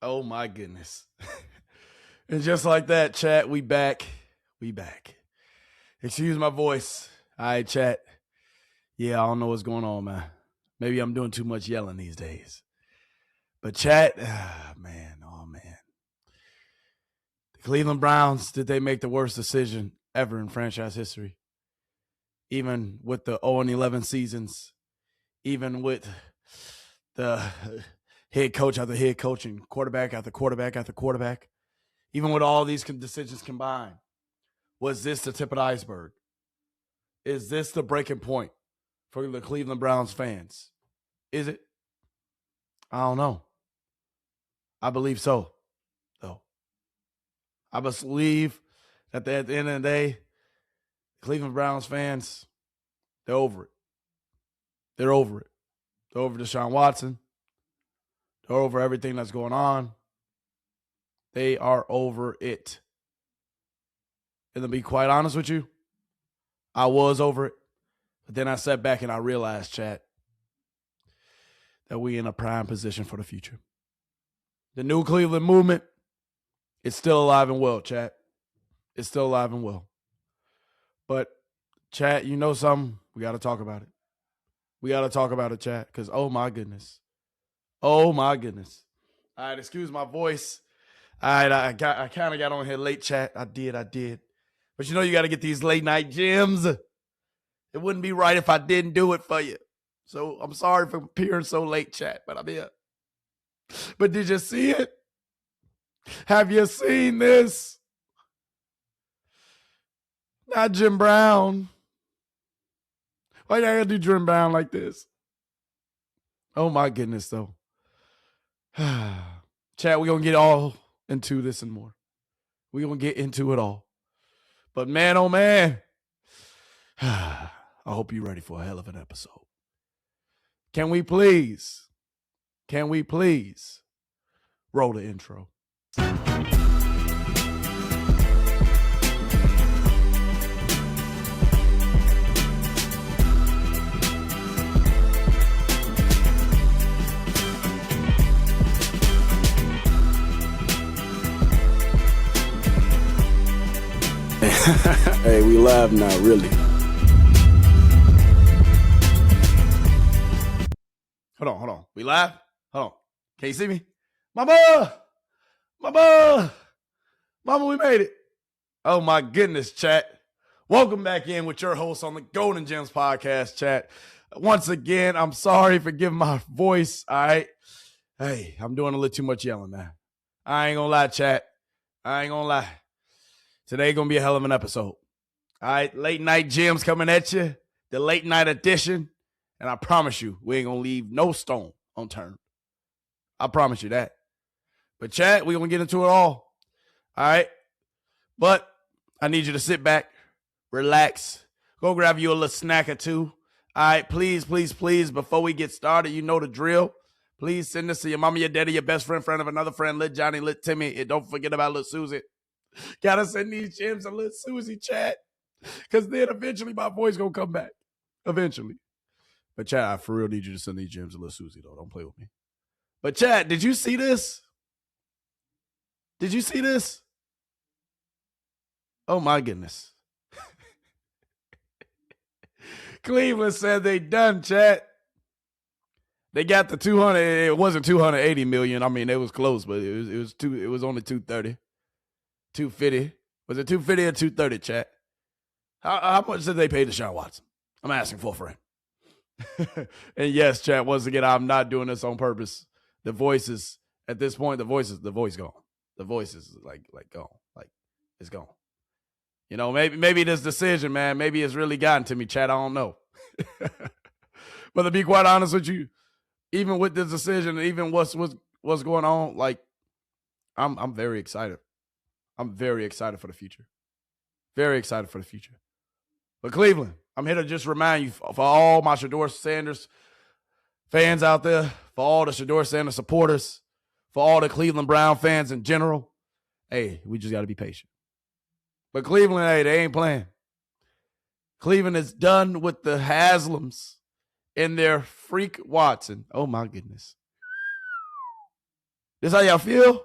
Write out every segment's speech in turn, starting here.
Oh my goodness. And just like that, chat, we back. We back. Excuse my voice. All right, chat. Yeah, I don't know what's going on, man. Maybe I'm doing too much yelling these days. But chat, oh man. The Cleveland Browns, did they make the worst decision ever in franchise history? Even with the 0-11 seasons, even with the head coach after head coach and quarterback after quarterback after quarterback, even with all these decisions combined, was this the tip of the iceberg? Is this the breaking point for the Cleveland Browns fans? Is it? I don't know. I believe so, though. I believe that at the end of the day, Cleveland Browns fans, they're over it. They're over it. They're over Deshaun Watson. They're over everything that's going on. They are over it. And to be quite honest with you, I was over it. But then I sat back and I realized, chat, that we in a prime position for the future. The new Cleveland movement, it's still alive and well, chat. It's still alive and well. But, chat, you know something? We got to talk about it. We got to talk about it, chat, because, oh, my goodness. Oh, my goodness. All right, excuse my voice. All right, I kind of got on here late, chat. I did. But you know you got to get these late night gems. It wouldn't be right if I didn't do it for you. So I'm sorry for appearing so late, chat, but I'm here. But did you see it? Have you seen this? Not Jim Brown. Why you gotta do Jim Brown like this? Oh my goodness, though. Chat, we're gonna get all into this and more. We're gonna get into it all. But man, oh man, I hope you're ready for a hell of an episode. Can we please roll the intro? Hey, we live now, really. Hold on. We live? Hold on. Can you see me? Mama, we made it. Oh my goodness, chat. Welcome back in with your host on the Golden Gems podcast, chat. Once again, I'm sorry for giving my voice, all right? Hey, I'm doing a little too much yelling, man. I ain't gonna lie, chat. I ain't gonna lie. Today gonna be a hell of an episode. All right, late night gems coming at you. The late night edition. And I promise you, we ain't gonna leave no stone unturned. I promise you that. But chat, we gonna get into it all. All right? But I need you to sit back, relax, go grab you a little snack or two. All right, please, before we get started, you know the drill. Please send this to your mama, your daddy, your best friend of another friend, Lit Johnny, Lit Timmy, and don't forget about Lit Susie. Gotta send these gems to Lit Susie, chat. Because then eventually my voice gonna come back. Eventually. But chat, I for real need you to send these gems to Lit Susie, though. Don't play with me. But chat, did you see this? Did you see this? Oh my goodness. Cleveland said they done, chat. They got the 200. It wasn't 280 million. I mean, it was close, but it was only 230. 250. Was it 250 or 230, chat? How much did they pay Deshaun Watson? I'm asking for a friend. And yes, chat, once again, I'm not doing this on purpose. The voices, at this point, the voice gone. The voice is like gone. Like, it's gone. You know, maybe this decision, man, maybe it's really gotten to me, chat. I don't know. But to be quite honest with you, even with this decision, even what's going on, like, I'm very excited. I'm very excited for the future. Very excited for the future. But Cleveland, I'm here to just remind you, for all my Shedeur Sanders fans out there, for all the Shedeur Sanders supporters, for all the Cleveland Brown fans in general, hey, we just got to be patient. But Cleveland, hey, they ain't playing. Cleveland is done with the Haslams and their freak Watson. Oh, my goodness. This how y'all feel?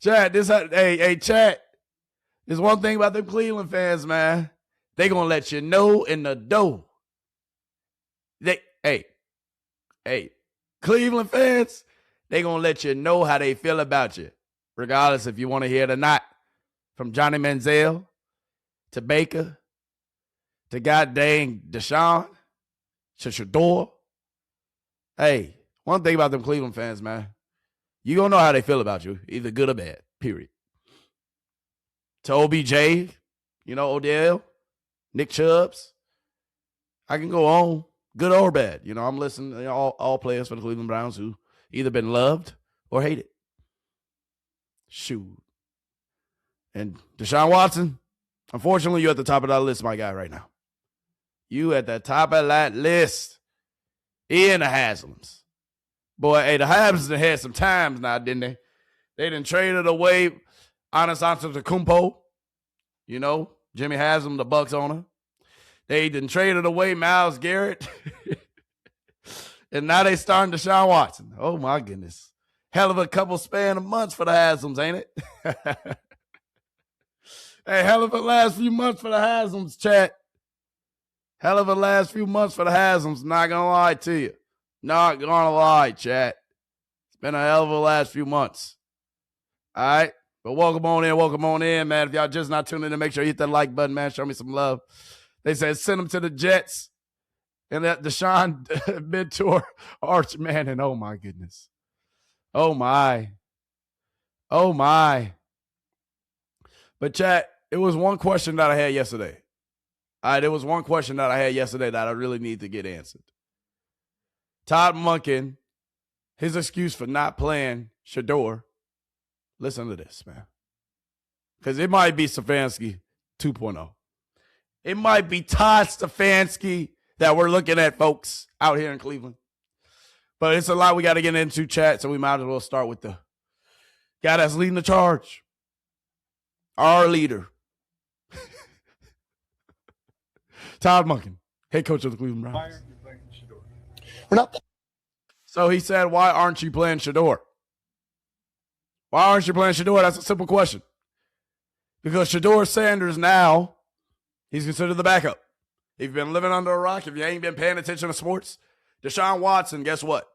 Chat, hey, chat. There's one thing about them Cleveland fans, man. They gonna let you know in the dough. Hey, Cleveland fans, they gonna let you know how they feel about you, regardless if you want to hear it or not. From Johnny Manziel to Baker to goddamn Deshaun to Shedeur. Hey, one thing about them Cleveland fans, man, you gonna know how they feel about you, either good or bad, period. To OBJ, Odell, Nick Chubbs, I can go on, good or bad. I'm listening to all players for the Cleveland Browns who either been loved or hated. Shoot. And Deshaun Watson, unfortunately, you're at the top of that list, my guy, right now. You at the top of that list. In the Haslams. Boy, hey, the Habs had some times now, didn't they? They done traded away Giannis Antetokounmpo. Jimmy Haslam, the Bucks owner. They done traded away Myles Garrett. And now they starting Deshaun Watson. Oh, my goodness. Hell of a couple span of months for the Haslams, ain't it? Hey, hell of a last few months for the Haslams, chat. Hell of a last few months for the Haslams. Not going to lie to you. Not going to lie, chat. It's been a hell of a last few months. All right? But welcome on in, man. If y'all just not tuning in, make sure you hit that like button, man. Show me some love. They said send them to the Jets. And that Deshaun mentor, Arch Manning. Oh, my goodness. Oh, my. Oh, my. But, chat, it was one question that I had yesterday. All right, there was one question that I had yesterday that I really need to get answered. Todd Monken, his excuse for not playing Shedeur. Listen to this, man. Because it might be Stefanski 2.0. It might be Todd Stefanski that we're looking at, folks, out here in Cleveland. But it's a lot we got to get into, chat, so we might as well start with the guy that's leading the charge. Our leader. Todd Monken, head coach of the Cleveland Browns. Why aren't you playing Shedeur? We're not. So he said, why aren't you playing Shedeur? Why aren't you playing Shedeur? That's a simple question. Because Shedeur Sanders now, he's considered the backup. If you've been living under a rock, if you ain't been paying attention to sports, Deshaun Watson, guess what?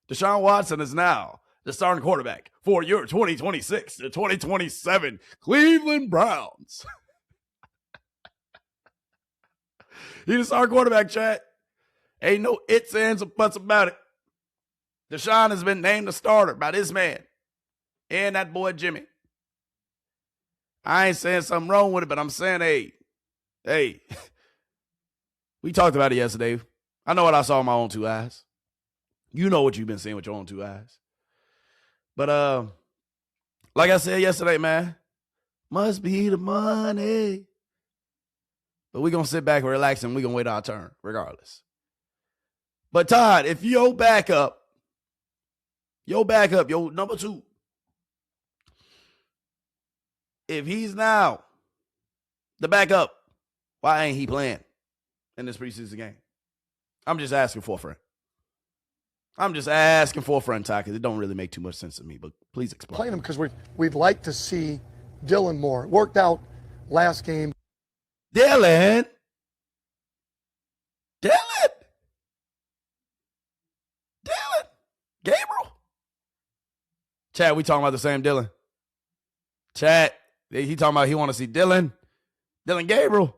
Deshaun Watson is now the starting quarterback for your 2026 to 2027 Cleveland Browns. He's the starting quarterback, chat. Ain't no ifs, ands, or buts about it. Deshaun has been named the starter by this man and that boy Jimmy. I ain't saying something wrong with it, but I'm saying, hey, we talked about it yesterday. I know what I saw with my own two eyes. You know what you've been seeing with your own two eyes. But like I said yesterday, man, must be the money. But we're going to sit back and relax and we're going to wait our turn, regardless. But, Todd, if your backup, your number two, if he's now the backup, why ain't he playing in this preseason game? I'm just asking for a friend. I'm just asking for a friend, Todd, because it don't really make too much sense to me, but please explain. Playing him because we'd like to see Dylan more. It worked out last game. Dylan. Gabriel. Chad, we talking about the same Dylan. Chad, he talking about he want to see Dylan Gabriel.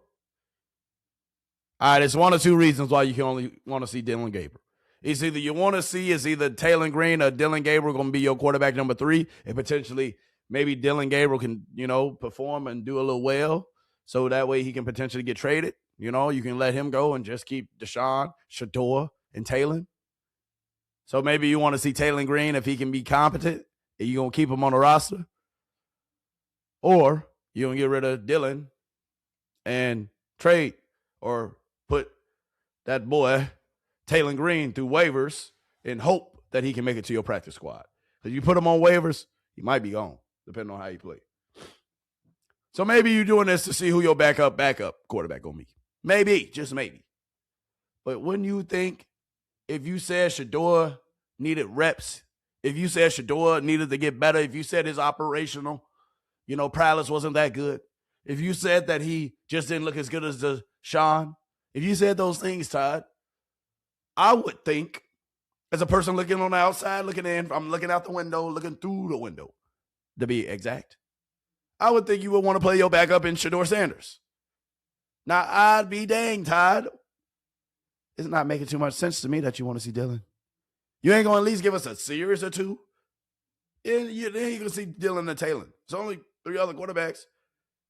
All right, it's one or two reasons why you can only want to see Dylan Gabriel. It's either you want to see is either Taylor Green or Dylan Gabriel going to be your quarterback number 3, and potentially maybe Dylan Gabriel can, perform and do a little well, so that way he can potentially get traded. You can let him go and just keep Deshaun, Shedeur, and Taylor. So maybe you want to see Taylor Green if he can be competent, and you're going to keep him on the roster. Or you're going to get rid of Dylan and trade or put that boy Taylor Green through waivers and hope that he can make it to your practice squad. Because you put him on waivers, he might be gone, depending on how you play. So maybe you're doing this to see who your backup quarterback gonna be. Maybe, just maybe. But wouldn't you think if you said Shedeur needed reps If you said Shedeur needed to get better, if you said his operational, prowess wasn't that good, if you said that he just didn't look as good as Deshaun, if you said those things, Todd, I would think, as a person looking on the outside, looking in, I'm looking out the window, looking through the window, to be exact, I would think you would want to play your backup in Shedeur Sanders. Now, I'd be dang, Todd. It's not making too much sense to me that you want to see Dylan. You ain't going to at least give us a series or two? Then you're going to see Dylan and Taylor. There's only 3 other quarterbacks.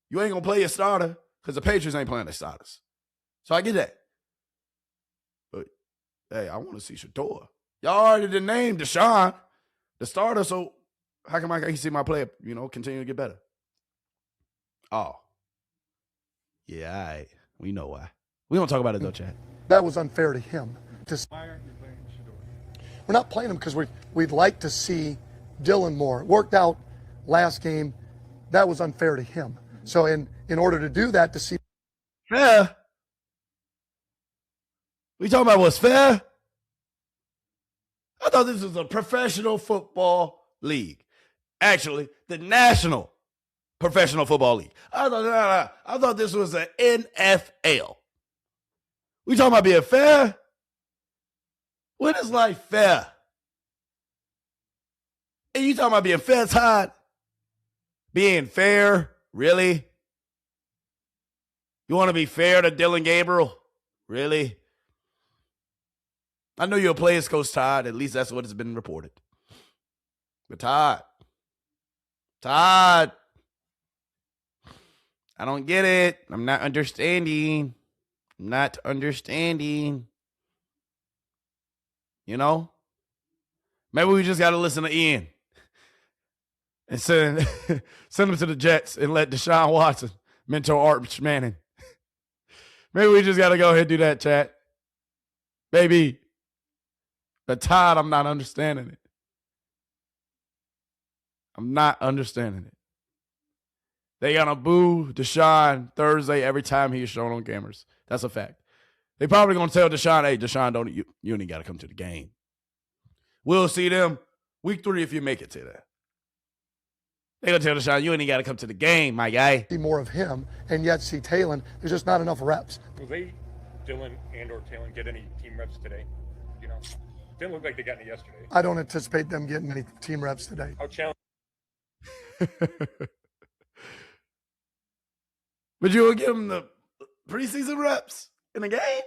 You ain't going to play your starter because the Patriots ain't playing their starters. So I get that. But, hey, I want to see Shedeur. Y'all already did name Deshaun, the starter, so how come I can't see my player, continue to get better? Oh. Yeah, all right. We know why. We don't talk about it, though, Chad. That was unfair to him. Why aren't you playing Shedeur? We're not playing him because we'd like to see Dylan more. It worked out last game. That was unfair to him. So in order to do that, to see fair. We talking about what's fair? I thought this was a professional football league. Actually, the National Professional Football League. I thought this was an NFL. We talking about being fair? When is life fair? And you talking about being fair, Todd? Being fair? Really? You want to be fair to Dylan Gabriel? Really? I know you're a players coach, Todd. At least that's what has been reported. But Todd, I don't get it. I'm not understanding. Maybe we just got to listen to Ian and send him to the Jets and let Deshaun Watson mentor Arch Manning. Maybe we just got to go ahead and do that, chat. Baby. But Todd, I'm not understanding it. They gonna boo Deshaun Thursday every time he's shown on cameras. That's a fact. They probably gonna tell Deshaun, hey, Deshaun, you ain't gotta come to the game. We'll see them week 3 if you make it to that. They gonna tell Deshaun, you ain't gotta come to the game, my guy. See more of him, and yet see Taylor. There's just not enough reps. Will they, Dylan and or Taylor, get any team reps today? Didn't look like they got any yesterday. I don't anticipate them getting any team reps today. How challenging? But you will give him the preseason reps in the game?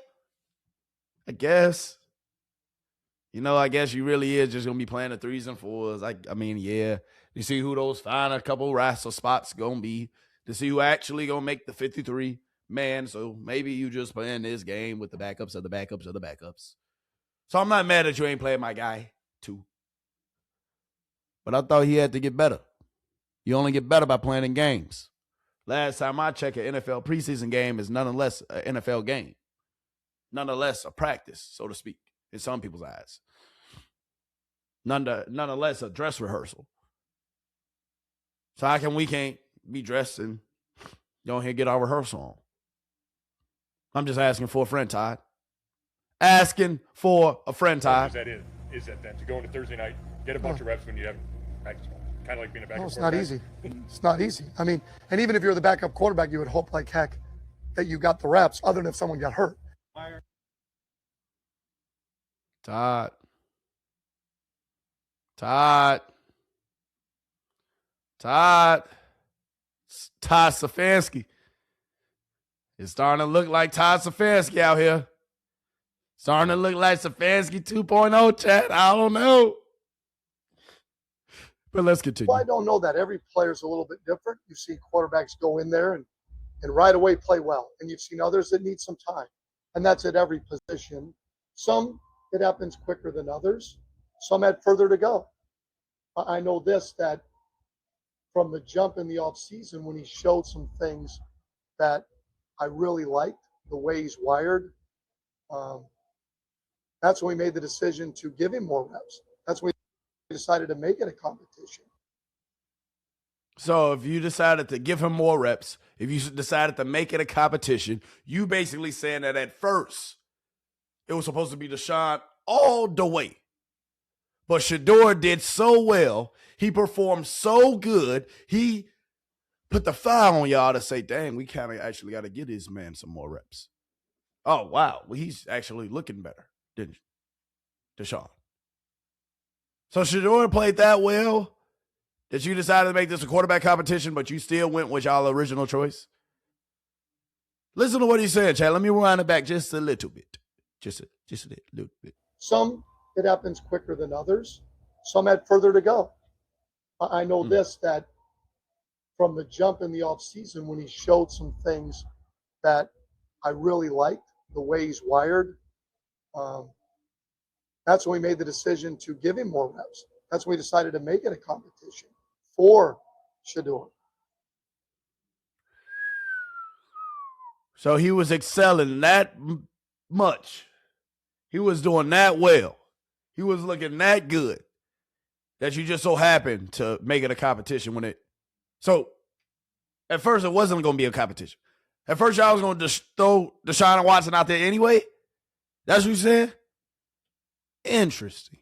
I guess. I guess you really is just going to be playing the 3s and 4s. I mean, yeah. You see who those final couple wrestle spots going to be. To see who actually going to make the 53 man. So maybe you just playing this game with the backups of the backups of the backups. So I'm not mad that you ain't playing my guy, too. But I thought he had to get better. You only get better by playing in games. Last time I checked, an NFL preseason game is nonetheless an NFL game. Nonetheless, a practice, so to speak, in some people's eyes. Nonetheless, a dress rehearsal. So how come we can't be dressed and go ahead and get our rehearsal on? I'm just asking for a friend, Todd. Asking for a friend, Todd. Is that then to go into Thursday night, get a bunch of reps when you have practice? Kind of like being a backup. No, it's not easy. It's not easy. I mean, and even if you're the backup quarterback, you would hope like heck that you got the reps, other than if someone got hurt. Todd Stefanski. It's starting to look like Todd Stefanski out here. Starting to look like Stefanski 2.0, chat. I don't know. But let's continue. Well, I don't know that. Every player's a little bit different. You see quarterbacks go in there and right away play well. And you've seen others that need some time. And that's at every position. Some, it happens quicker than others. Some had further to go. I know this, that from the jump in the offseason when he showed some things that I really liked, the way he's wired, that's when we made the decision to give him more reps. That's when we decided to make it a competition. So if you decided to give him more reps, if you decided to make it a competition, you basically saying that at first it was supposed to be Deshaun all the way. But Shedeur did so well. He performed so good. He put the fire on y'all to say, dang, we kind of actually got to give this man some more reps. Oh, wow. Well, he's actually looking better, didn't Deshaun? So Shedeur played that well that you decided to make this a quarterback competition, but you still went with y'all original choice? Listen to what he said, Chad. Let me rewind it back just a little bit. Just a little bit. Some, it happens quicker than others. Some had further to go. I know this, that from the jump in the offseason when he showed some things that I really liked, the way he's wired, that's when we made the decision to give him more reps. That's when we decided to make it a competition for Shedeur. So he was excelling that much. He was doing that well. He was looking that good that you just so happened to make it a competition when it. So at first it wasn't going to be a competition. At first y'all was going to throw Deshaun Watson out there anyway. That's what you said? Interesting.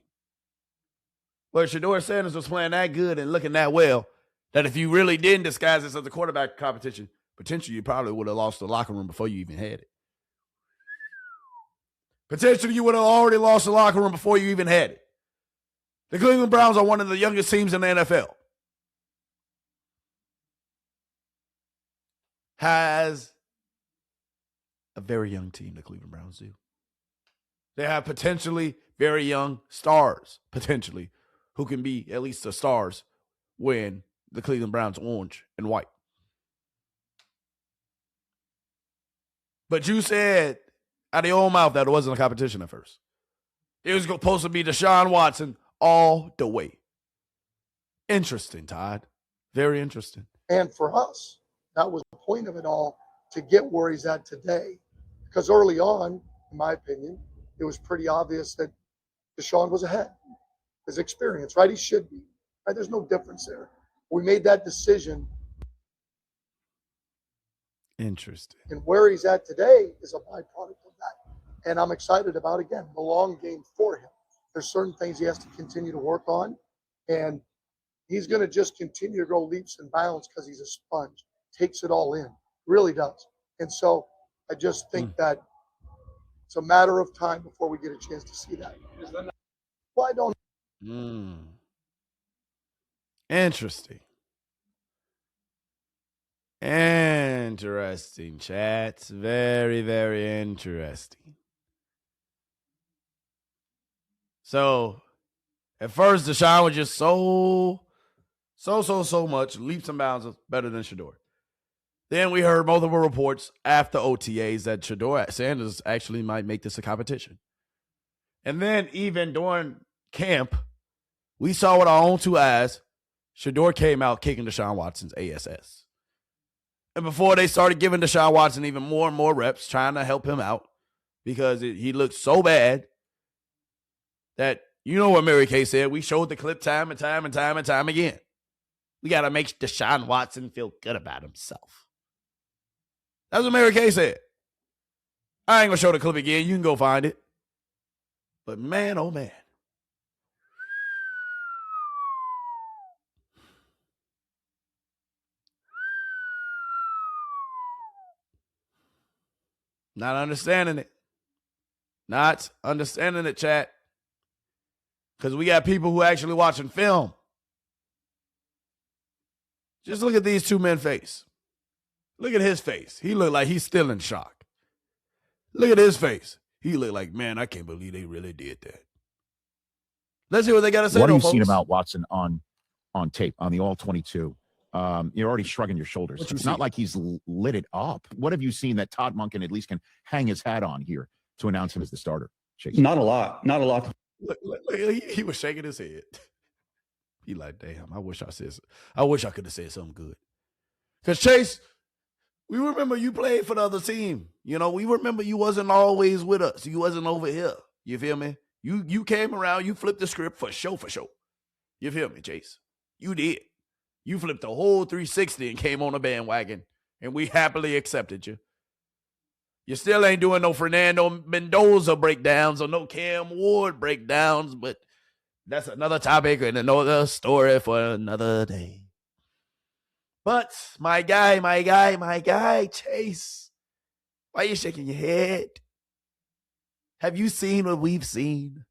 Well, Shedeur Sanders was playing that good and looking that well that if you really didn't disguise this as a quarterback competition, potentially you probably would have lost the locker room before you even had it. Potentially you would have already lost the locker room before you even had it. The Cleveland Browns are one of the youngest teams in the NFL. Has a very young team, the Cleveland Browns do. They have potentially very young stars, potentially, who can be at least the stars when the Cleveland Browns orange and white. But you said out of your own mouth that it wasn't a competition at first. It was supposed to be Deshaun Watson all the way. Interesting, Todd. Very interesting. And for us, that was the point of it all, to get where he's at today. Because early on, in my opinion, it was pretty obvious that Deshaun was ahead. His experience, right? He should be. Right? There's no difference there. We made that decision. Interesting. And where he's at today is a byproduct of that. And I'm excited about, again, the long game for him. There's certain things he has to continue to work on. And he's going to just continue to grow leaps and bounds because he's a sponge. Takes it all in. Really does. And so I just think that it's a matter of time before we get a chance to see that. Well, I don't. Interesting. Interesting, chats. Very, very interesting. So, at first, Deshaun was just so much leaps and bounds better than Shedeur. Then we heard multiple reports after OTAs that Shedeur Sanders actually might make this a competition. And then even during camp, we saw with our own two eyes, Shedeur came out kicking Deshaun Watson's ASS. And before they started giving Deshaun Watson even more and more reps, trying to help him out, because he looked so bad that, you know what Mary Kay said, we showed the clip time and time again. We got to make Deshaun Watson feel good about himself. That's what Mary Kay said. I ain't going to show the clip again. You can go find it. But man, oh man. Not understanding it. Not understanding it, chat. Because we got people who actually watching film. Just look at these two men's face. Look at his face. He looked like he's still in shock. Look at his face. He looked like, man, I can't believe they really did that. Let's see what they got to say. What have you seen about Watson on tape, on the All-22? You're already shrugging your shoulders. It's not like he's lit it up. What have you seen that Todd Monken at least can hang his hat on here to announce him as the starter? Chase? Not a lot. Not a lot. Look, he was shaking his head. He like, damn, I wish I could have said something good. Because Chase, we remember you played for the other team. You know, we remember you wasn't always with us. You wasn't over here. You feel me? You came around, you flipped the script for sure. You feel me, Chase? You did. You flipped the whole 360 and came on a bandwagon, and we happily accepted you. You still ain't doing no Fernando Mendoza breakdowns or no Cam Ward breakdowns, but That's another topic and another story for another day. But my guy, Chase, why are you shaking your head? Have you seen what we've seen?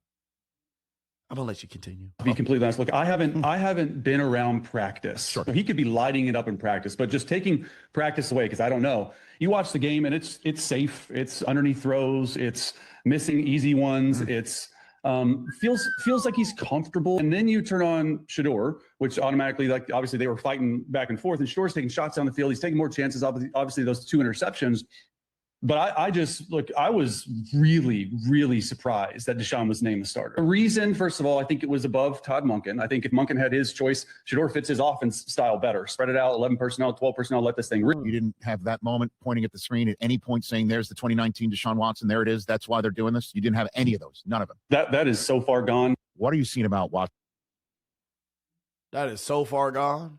I'm gonna let you continue. To be completely honest, look, I haven't been around practice. Sure. He could be lighting it up in practice, but just taking practice away, because I don't know. You watch the game and it's safe. It's underneath throws. It's missing easy ones. It's feels like he's comfortable. And then you turn on Shedeur, which automatically, like, obviously they were fighting back and forth, and Shedeur's taking shots down the field. He's taking more chances. Obviously those 2 interceptions. But I was really, really surprised that Deshaun was named the starter. The reason, first of all, I think it was above Todd Monken. I think if Monken had his choice, Shedeur fits his offense style better. Spread it out, 11 personnel, 12 personnel, let this thing rip. You didn't have that moment pointing at the screen at any point saying, there's the 2019 Deshaun Watson. There it is. That's why they're doing this. You didn't have any of those. None of them. That is so far gone. What are you seeing about Watson? That is so far gone.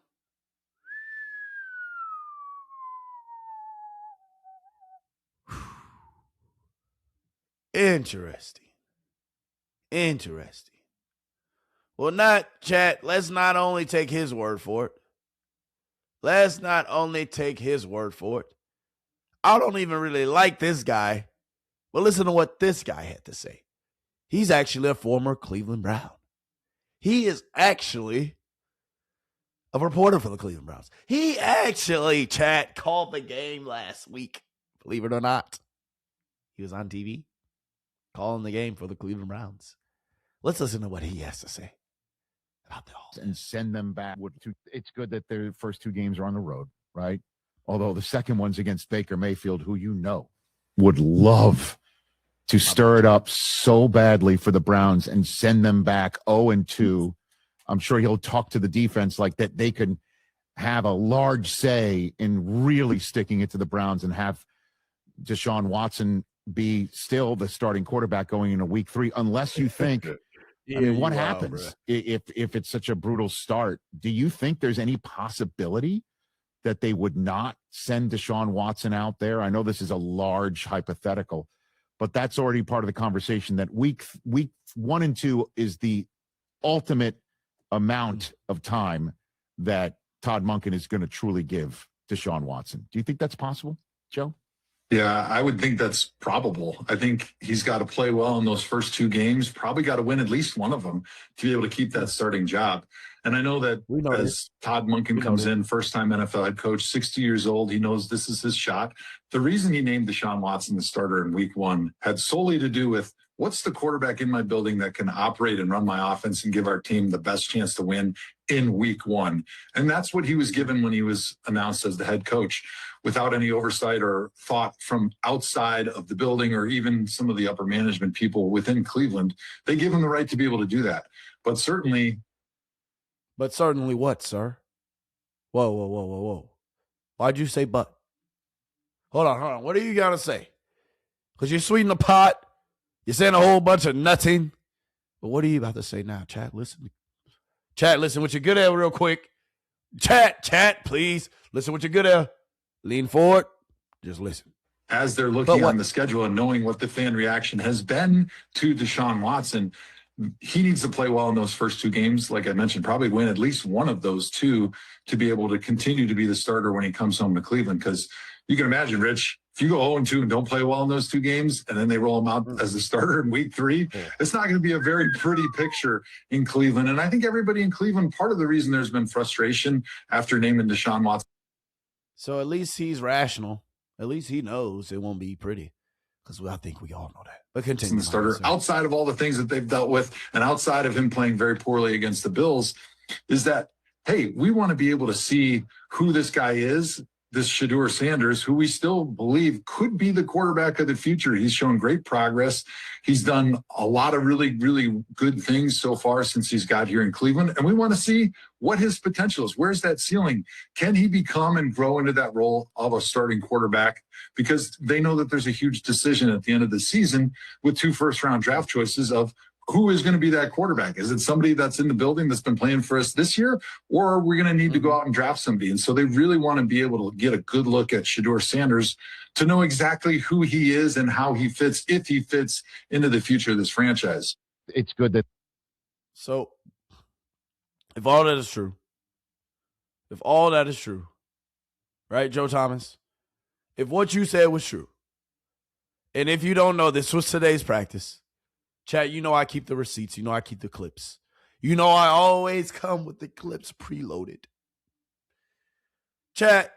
Interesting. Well, let's not only take his word for it. I don't even really like this guy, but listen to what this guy had to say. He's actually a former Cleveland Brown. He is actually a reporter for the Cleveland Browns. He actually, chat, called the game last week. Believe it or not. He was on TV calling the game for the Cleveland Browns. Let's listen to what he has to say about the All. And send them back. It's good that their first 2 games are on the road, right? Although the second one's against Baker Mayfield, who would love to stir it up so badly for the Browns and send them back 0-2. I'm sure he'll talk to the defense like that. They could have a large say in really sticking it to the Browns and have Deshaun Watson be still the starting quarterback going into week 3, unless you think, what happens if it's such a brutal start? Do you think there's any possibility that they would not send Deshaun Watson out there? I know this is a large hypothetical, but that's already part of the conversation, that week 1 and 2 is the ultimate amount of time that Todd Monken is going to truly give Deshaun Watson. Do you think that's possible, Joe? Yeah, I would think that's probable. I think he's got to play well in those first 2 games, probably got to win at least one of them to be able to keep that starting job. And I know that as Todd Monken comes in, first-time NFL head coach, 60 years old, he knows this is his shot. The reason he named Deshaun Watson the starter in week 1 had solely to do with, what's the quarterback in my building that can operate and run my offense and give our team the best chance to win in week 1? And that's what he was given when he was announced as the head coach, without any oversight or thought from outside of the building or even some of the upper management people within Cleveland. They give him the right to be able to do that. But certainly what, sir? Whoa. Why'd you say but? Hold on. What are you going to say? Because you're sweetening the pot. You're saying a whole bunch of nothing. But what are you about to say now? Chat, listen. Chat, listen what you're good at real quick. Chat, please. Listen what you're good at. Lean forward. Just listen. As they're looking on the schedule and knowing what the fan reaction has been to Deshaun Watson, he needs to play well in those first 2 games. Like I mentioned, probably win at least one of those 2 to be able to continue to be the starter when he comes home to Cleveland. Because you can imagine, Rich, if you go 0-2 and don't play well in those 2 games, and then they roll him out as the starter in week 3, it's not going to be a very pretty picture in Cleveland. And I think everybody in Cleveland, part of the reason there's been frustration after naming Deshaun Watson. So at least he's rational. At least he knows it won't be pretty. Because I think we all know that. But continue. The starter, outside of all the things that they've dealt with and outside of him playing very poorly against the Bills, is that, hey, we want to be able to see who this guy is, this Shedeur Sanders, who we still believe could be the quarterback of the future. He's shown great progress. He's done a lot of really, really good things so far since he's got here in Cleveland. And we want to see what his potential is. Where's that ceiling? Can he become and grow into that role of a starting quarterback? Because they know that there's a huge decision at the end of the season with 2 first-round draft choices of who is going to be that quarterback. Is it somebody that's in the building that's been playing for us this year, or are we going to need to go out and draft somebody? And so they really want to be able to get a good look at Shedeur Sanders to know exactly who he is and how he fits, if he fits into the future of this franchise. It's good that So, if all that is true, right, Joe Thomas? If what you said was true, and if you don't know, this was today's practice. Chat, you know I keep the receipts. You know I keep the clips. You know I always come with the clips preloaded. Chat,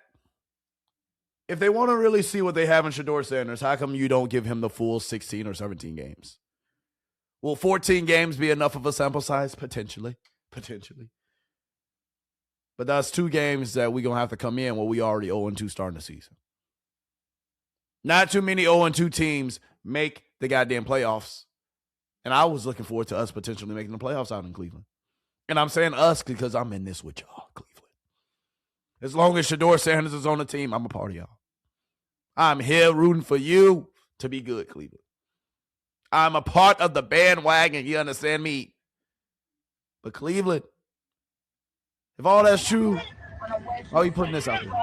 if they want to really see what they have in Shedeur Sanders, how come you don't give him the full 16 or 17 games? Will 14 games be enough of a sample size? Potentially. But that's 2 games that we're going to have to come in where we already 0-2 starting the season. Not too many 0-2 teams make the goddamn playoffs. And I was looking forward to us potentially making the playoffs out in Cleveland. And I'm saying us because I'm in this with y'all, Cleveland. As long as Shedeur Sanders is on the team, I'm a part of y'all. I'm here rooting for you to be good, Cleveland. I'm a part of the bandwagon, you understand me? But Cleveland, if all that's true, why are you putting this out there?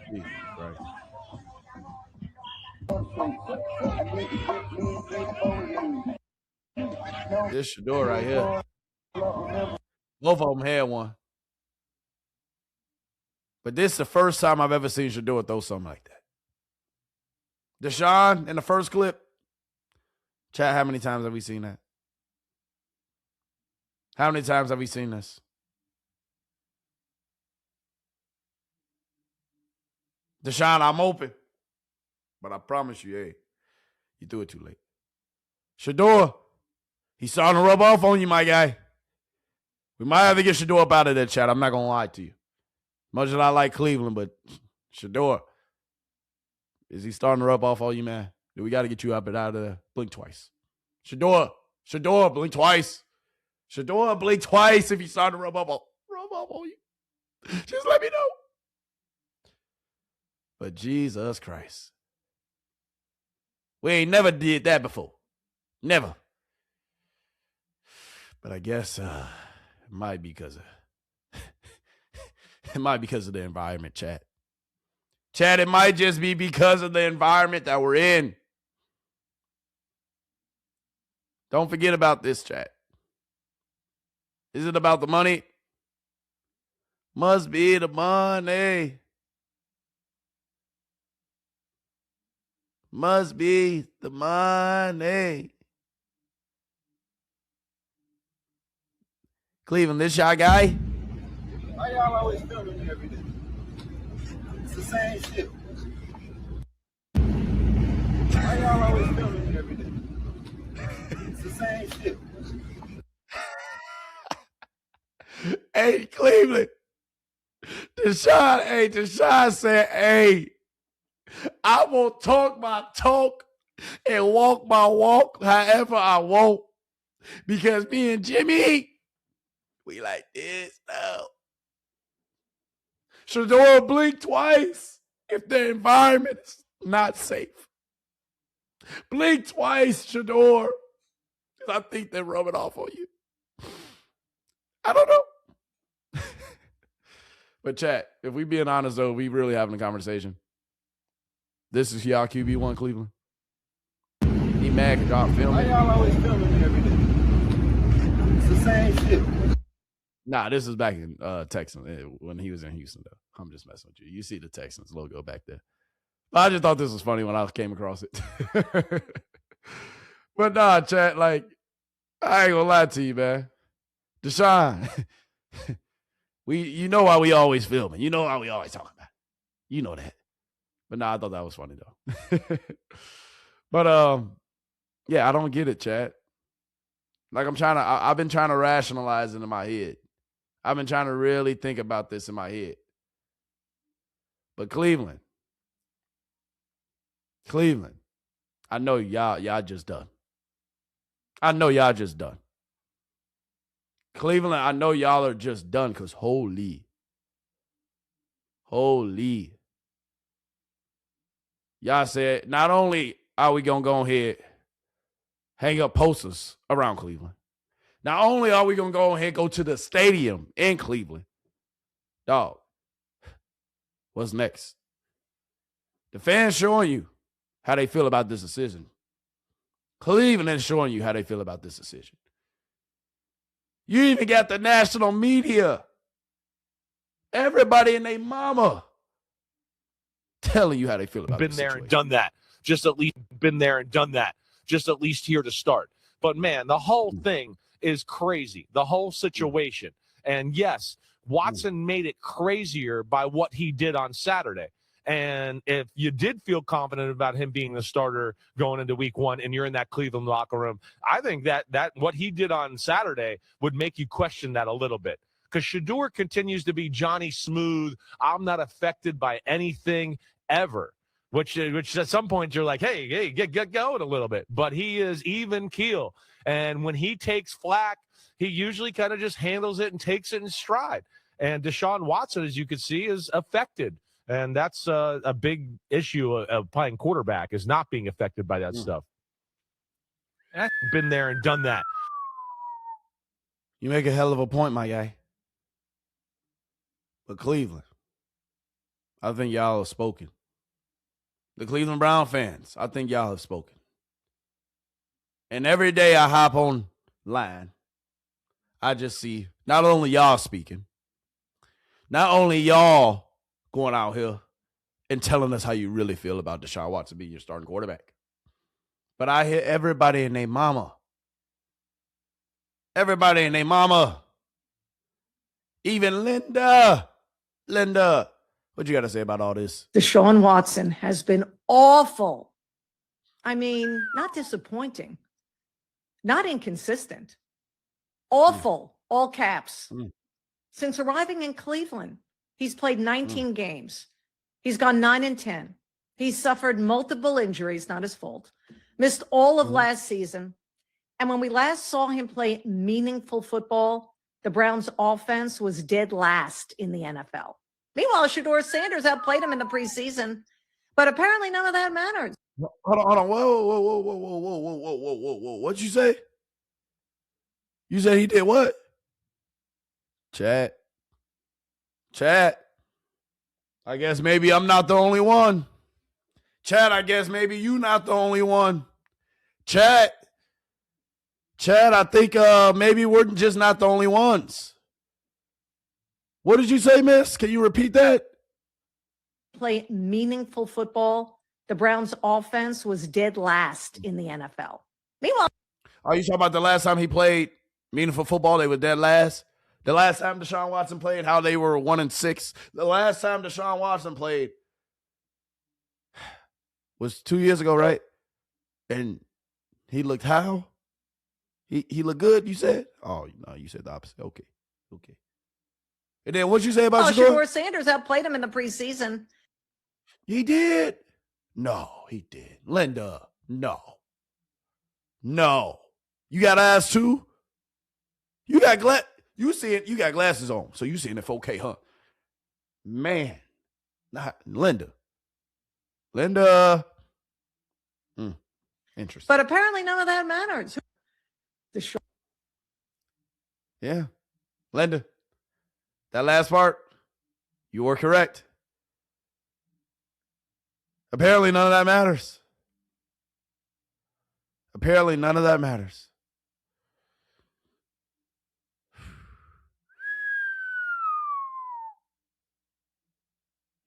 Jesus Christ. This Shedeur right here. Both of them had one. But this is the first time I've ever seen Shedeur throw something like that. Deshaun in the first clip. Chat, how many times have we seen that? How many times have we seen this? Deshaun, I'm open. But I promise you, hey, you threw it too late. Shedeur, he's starting to rub off on you, my guy. We might have to get Shedeur up out of that, chat. I'm not going to lie to you. Much as I like Cleveland, but Shedeur, is he starting to rub off on you, man? Do we got to get you up and out of there? Blink twice. Shedeur, blink twice. Shedeur, blink twice if you start to rub off on you. Just let me know. But Jesus Christ. We ain't never did that before. Never. But I guess it might be because of the environment, chat. Chat, it might just be because of the environment that we're in. Don't forget about this, chat. Is it about the money? Must be the money. Must be the money. Cleveland, this y'all guy? Why y'all always filming me every day? It's the same shit. Why y'all always filming me every day? It's the same shit. Hey, Cleveland. Deshaun said, hey, I will talk my talk and walk my walk however I want. Because me and Jimmy, we like this now. Shedeur, blink twice if the environment is not safe. Blink twice, Shedeur. Because I think they're rubbing off on you. I don't know. But chat, if we being honest though, we really having a conversation. This is y'all QB1 Cleveland. He mad because y'all filming. Why y'all always filming me every day? It's the same shit. Nah, this is back in Texas when he was in Houston though. I'm just messing with you. You see the Texans logo back there. But I just thought this was funny when I came across it. But nah, chat, like, I ain't gonna lie to you, man. Deshaun, you know why we always filming. You know why we always talking about it. You know that. But nah, I thought that was funny though. But yeah, I don't get it, chat. Like I've been trying to rationalize it in my head. I've been trying to really think about this in my head. But Cleveland, I know y'all just done. I know y'all just done. Cleveland, I know y'all are just done because holy. Y'all said, not only are we going to go ahead, hang up posters around Cleveland, Not only are we going to go ahead and go to the stadium in Cleveland, dog, what's next? The fans showing you how they feel about this decision. Cleveland is showing you how they feel about this decision. You even got the national media. Everybody and their mama telling you how they feel about been this there situation. and done that. Just at least been there and done that. Just at least here to start. But man, the whole thing is crazy. The whole situation. And yes, Watson made it crazier by what he did on Saturday. And if you did feel confident about him being the starter going into week 1 and you're in that Cleveland locker room, I think that what he did on Saturday would make you question that a little bit. Because Shedeur continues to be Johnny Smooth. I'm not affected by anything ever. Which at some point you're like, hey, get going a little bit. But he is even keel. And when he takes flack, he usually kind of just handles it and takes it in stride. And Deshaun Watson, as you can see, is affected. And that's a big issue of playing quarterback, is not being affected by that stuff. I've been there and done that. You make a hell of a point, my guy. But Cleveland, I think y'all have spoken. The Cleveland Brown fans, I think y'all have spoken. And every day I hop online, I just see not only y'all speaking, not only y'all going out here and telling us how you really feel about Deshaun Watson being your starting quarterback, but I hear everybody and their mama. Everybody and their mama. Even Linda, what you got to say about all this? Deshaun Watson has been awful. I mean, not disappointing, not inconsistent, awful, all caps. Since arriving in Cleveland, he's played 19 games. He's gone 9-10. He's suffered multiple injuries, not his fault. Missed all of last season. And when we last saw him play meaningful football, the Browns offense was dead last in the NFL. Meanwhile, Shedeur Sanders outplayed him in the preseason, but apparently none of that matters. Hold on. Whoa. What'd you say? You said he did what? Chat. I guess maybe I'm not the only one. Chat, I guess maybe you not the only one. Chat, I think maybe we're just not the only ones. What did you say, miss? Can you repeat that? Play meaningful football. The Browns offense was dead last in the NFL. Meanwhile, Are you talking about the last time he played meaningful football? They were dead last. The last time Deshaun Watson played, how they were 1-6. The last time Deshaun Watson played was 2 years ago, right? And he looked how? He looked good, you said? Oh, no, you said the opposite. Okay. And then what you say about Shedeur Sanders outplayed him in the preseason. He did? No, he did. Linda, no. You got eyes too? You got glasses on, so you seeing it 4K, huh? Man. Not Linda. Interesting. But apparently none of that matters. Yeah. Linda, that last part, you were correct. Apparently none of that matters.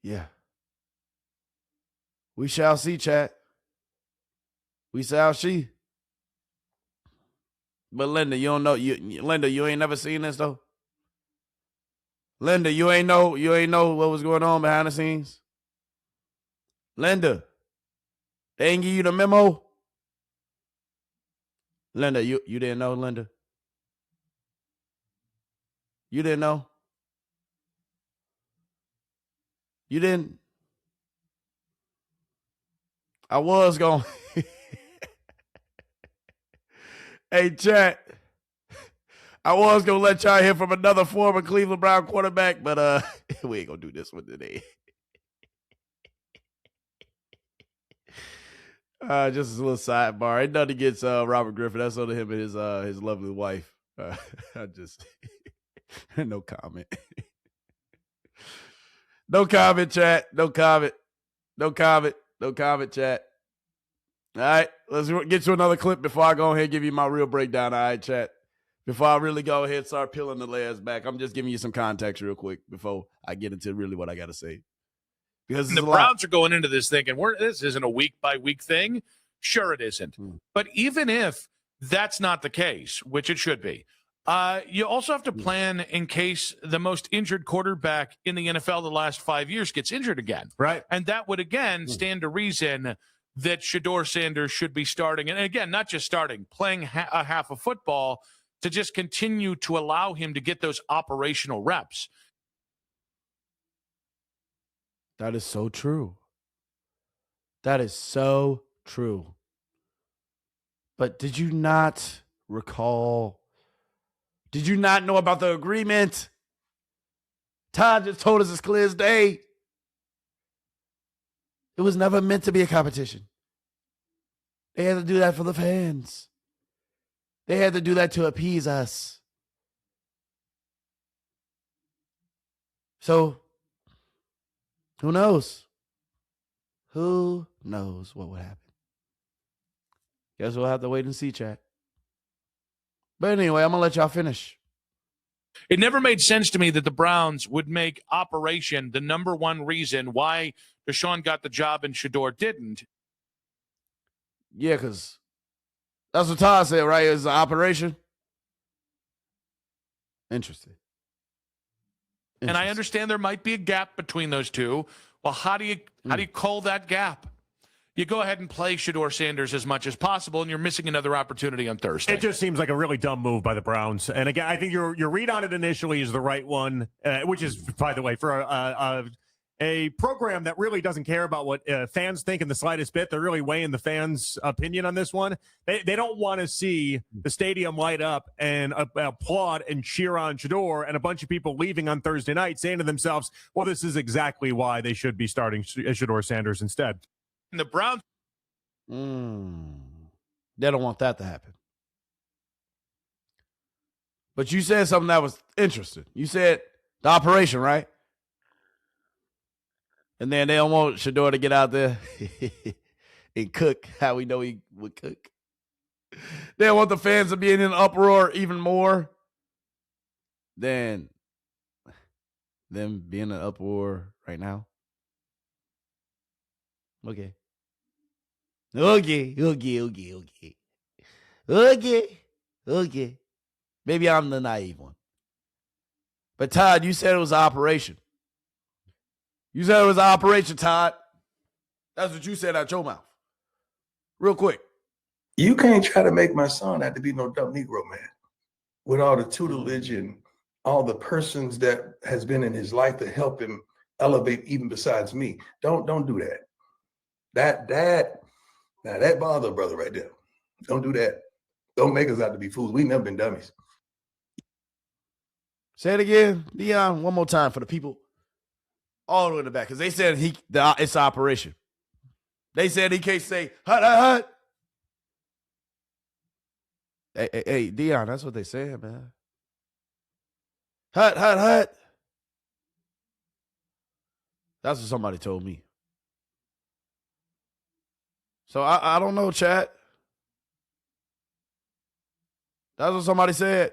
Yeah. We shall see, chat. We shall see. But Linda, you don't know. Linda, you ain't never seen this though. Linda, you ain't know what was going on behind the scenes. Linda, they ain't give you the memo. Linda, you didn't know, Linda. You didn't know. You didn't. I was going. Hey, chat. I was going to let y'all hear from another former Cleveland Brown quarterback, but we ain't going to do this one today. Just a little sidebar. Ain't nothing against Robert Griffin. That's on him and his lovely wife. I just no comment. No comment, chat. No comment. No comment. No comment, chat. All right, let's get you another clip before I go ahead and give you my real breakdown. All right, chat. Before I really go ahead and start peeling the layers back, I'm just giving you some context real quick before I get into really what I got to say. Because the Browns are going into this thinking, this isn't a week-by-week thing. Sure, it isn't. But even if that's not the case, which it should be, you also have to plan in case the most injured quarterback in the NFL the last 5 years gets injured again. Right. And that would, again, stand to reason that Shedeur Sanders should be starting. And again, not just starting, playing a half of football to just continue to allow him to get those operational reps. That is so true. That is so true. But did you not recall? Did you not know about the agreement? Todd just told us as clear as day. It was never meant to be a competition. They had to do that for the fans. They had to do that to appease us. So, who knows? Who knows what would happen? Guess we'll have to wait and see, chat. But anyway, I'm going to let y'all finish. It never made sense to me that the Browns would make operation the number one reason why Deshaun got the job and Shedeur didn't. Yeah, because that's what Todd said, right? It's an operation. Interesting. And I understand there might be a gap between those two. Well, how do you call that gap? You go ahead and play Shedeur Sanders as much as possible, and you're missing another opportunity on Thursday. It just seems like a really dumb move by the Browns. And again, I think your read on it initially is the right one, which is, by the way, for a program that really doesn't care about what fans think in the slightest bit. They're really weighing the fans' opinion on this one. They don't want to see the stadium light up and applaud and cheer on Shedeur and a bunch of people leaving on Thursday night saying to themselves, well, this is exactly why they should be starting Shedeur Sanders instead. And the Browns. They don't want that to happen. But you said something that was interesting. You said the operation, right? And then they don't want Shedeur to get out there and cook how we know he would cook. They don't want the fans to be in an uproar even more than them being in an uproar right now. Okay. Okay. Maybe I'm the naive one. But Todd, you said it was an operation. You said it was an operation, Todd. That's what you said out your mouth. Real quick. You can't try to make my son out to be no dumb Negro man with all the tutelage and all the persons that has been in his life to help him elevate even besides me. Don't do that. That bother brother right there. Don't do that. Don't make us out to be fools. We never been dummies. Say it again, Dion, one more time for the people all the way in the back. Because they said it's operation. They said he can't say, hut. Hey, Dion, that's what they said, man. Hut. That's what somebody told me. So I don't know, chat. That's what somebody said.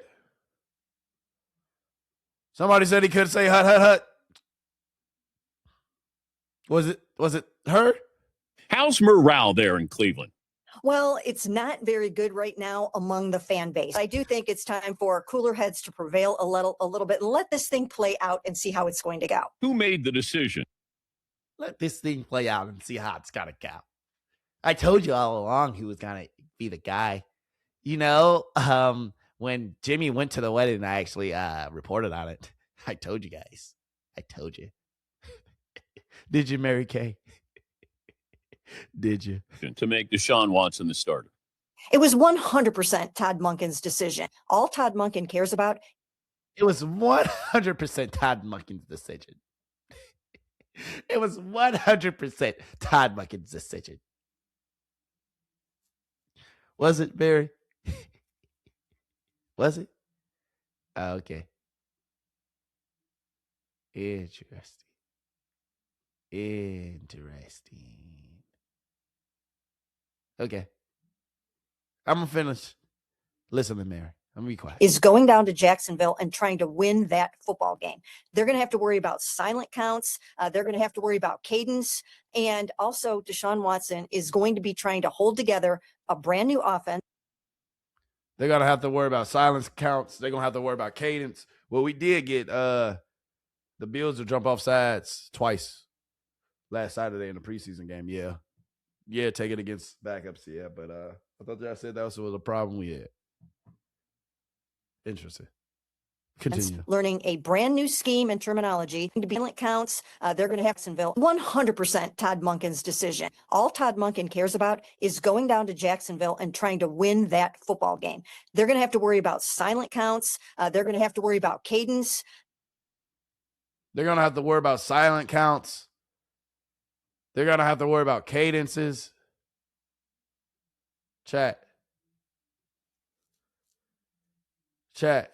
Somebody said he could say hut. Was it her? How's morale there in Cleveland? Well, it's not very good right now among the fan base. I do think it's time for cooler heads to prevail a little bit and let this thing play out and see how it's going to go. Who made the decision? Let this thing play out and see how it's gonna go. I told you all along he was gonna be the guy. You know, when Jimmy went to the wedding, I actually reported on it. I told you guys. I told you. Did you, Mary Kay? Did you? To make Deshaun Watson the starter. It was 100% Todd Monken's decision. All Todd Monken cares about. It was 100% Todd Monken's decision. It was 100% Todd Monken's decision. Was it, Barry? Was it? Okay. Interesting. Okay. I'm going to finish. Listen to Mary. I'm going to be quiet. Is going down to Jacksonville and trying to win that football game. They're going to have to worry about silent counts. They're going to have to worry about cadence. And also, Deshaun Watson is going to be trying to hold together a brand new offense. They're going to have to worry about silence counts. They're going to have to worry about cadence. Well, we did get the Bills to jump off sides twice last Saturday in the preseason game. Yeah. Yeah, take it against backups. Yeah, but I thought y'all said that was a problem we had. Interesting. Continue. Learning a brand new scheme and terminology to be silent counts. They're going to have Jacksonville 100% Todd Monken's decision. All Todd Monken cares about is going down to Jacksonville and trying to win that football game. They're going to have to worry about silent counts. They're going to have to worry about cadence. They're going to have to worry about silent counts. They're going to have to worry about cadences. Chat. Can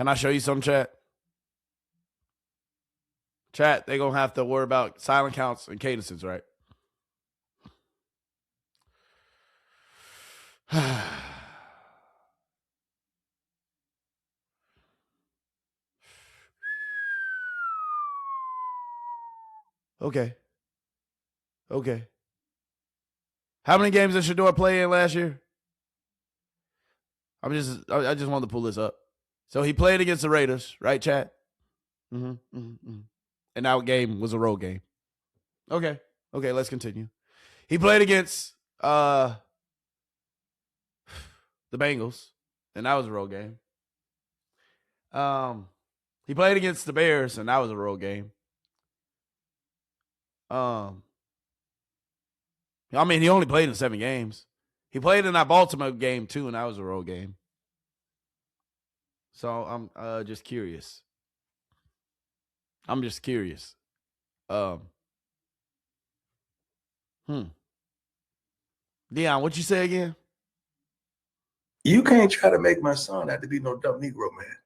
I show you some chat? Chat, they're going to have to worry about silent counts and cadences, right? Okay. How many games did Shedeur play in last year? I just wanted to pull this up. So he played against the Raiders, right, chat? And that game was a road game. Okay, let's continue. He played against the Bengals, and that was a road game. He played against the Bears, and that was a road game. I mean, he only played in 7 games. He played in that Baltimore game, too, and that was a road game. So I'm just curious. Dion, what you say again? You can't try to make my son out to be no dumb Negro man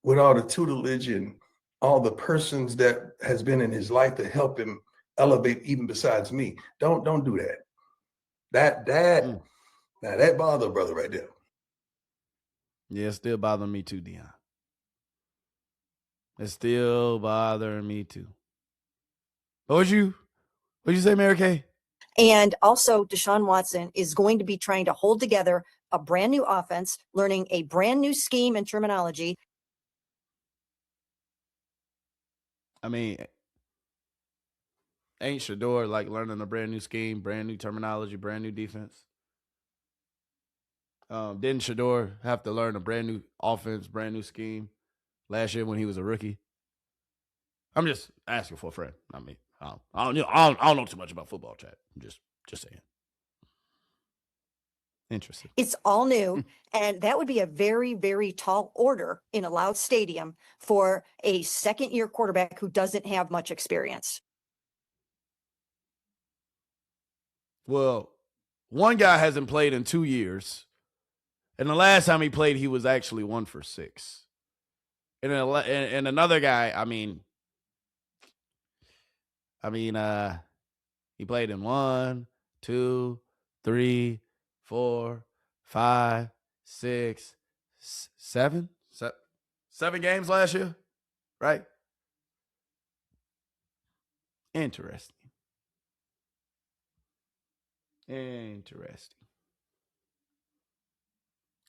with all the tutelage and all the persons that has been in his life to help him elevate even besides me. Don't do that. That bother a brother right there. Yeah, it's still bothering me too, Dion. It's still bothering me too. What'd you say, Mary Kay? And also, Deshaun Watson is going to be trying to hold together a brand new offense, learning a brand new scheme and terminology. I mean, ain't Shedeur like learning a brand new scheme, brand new terminology, brand new defense? Didn't Shedeur have to learn a brand new offense, brand new scheme last year when he was a rookie? I'm just asking for a friend. I mean, I don't know too much about football, chat. I'm just saying. Interesting. It's all new, and that would be a very, very tall order in a loud stadium for a second-year quarterback who doesn't have much experience. Well, one guy hasn't played in 2 years, and the last time he played, he was actually 1 for 6. And another guy, I mean, he played in 1, 2, 3, 4, 5, 6, 7 games last year, right? Interesting.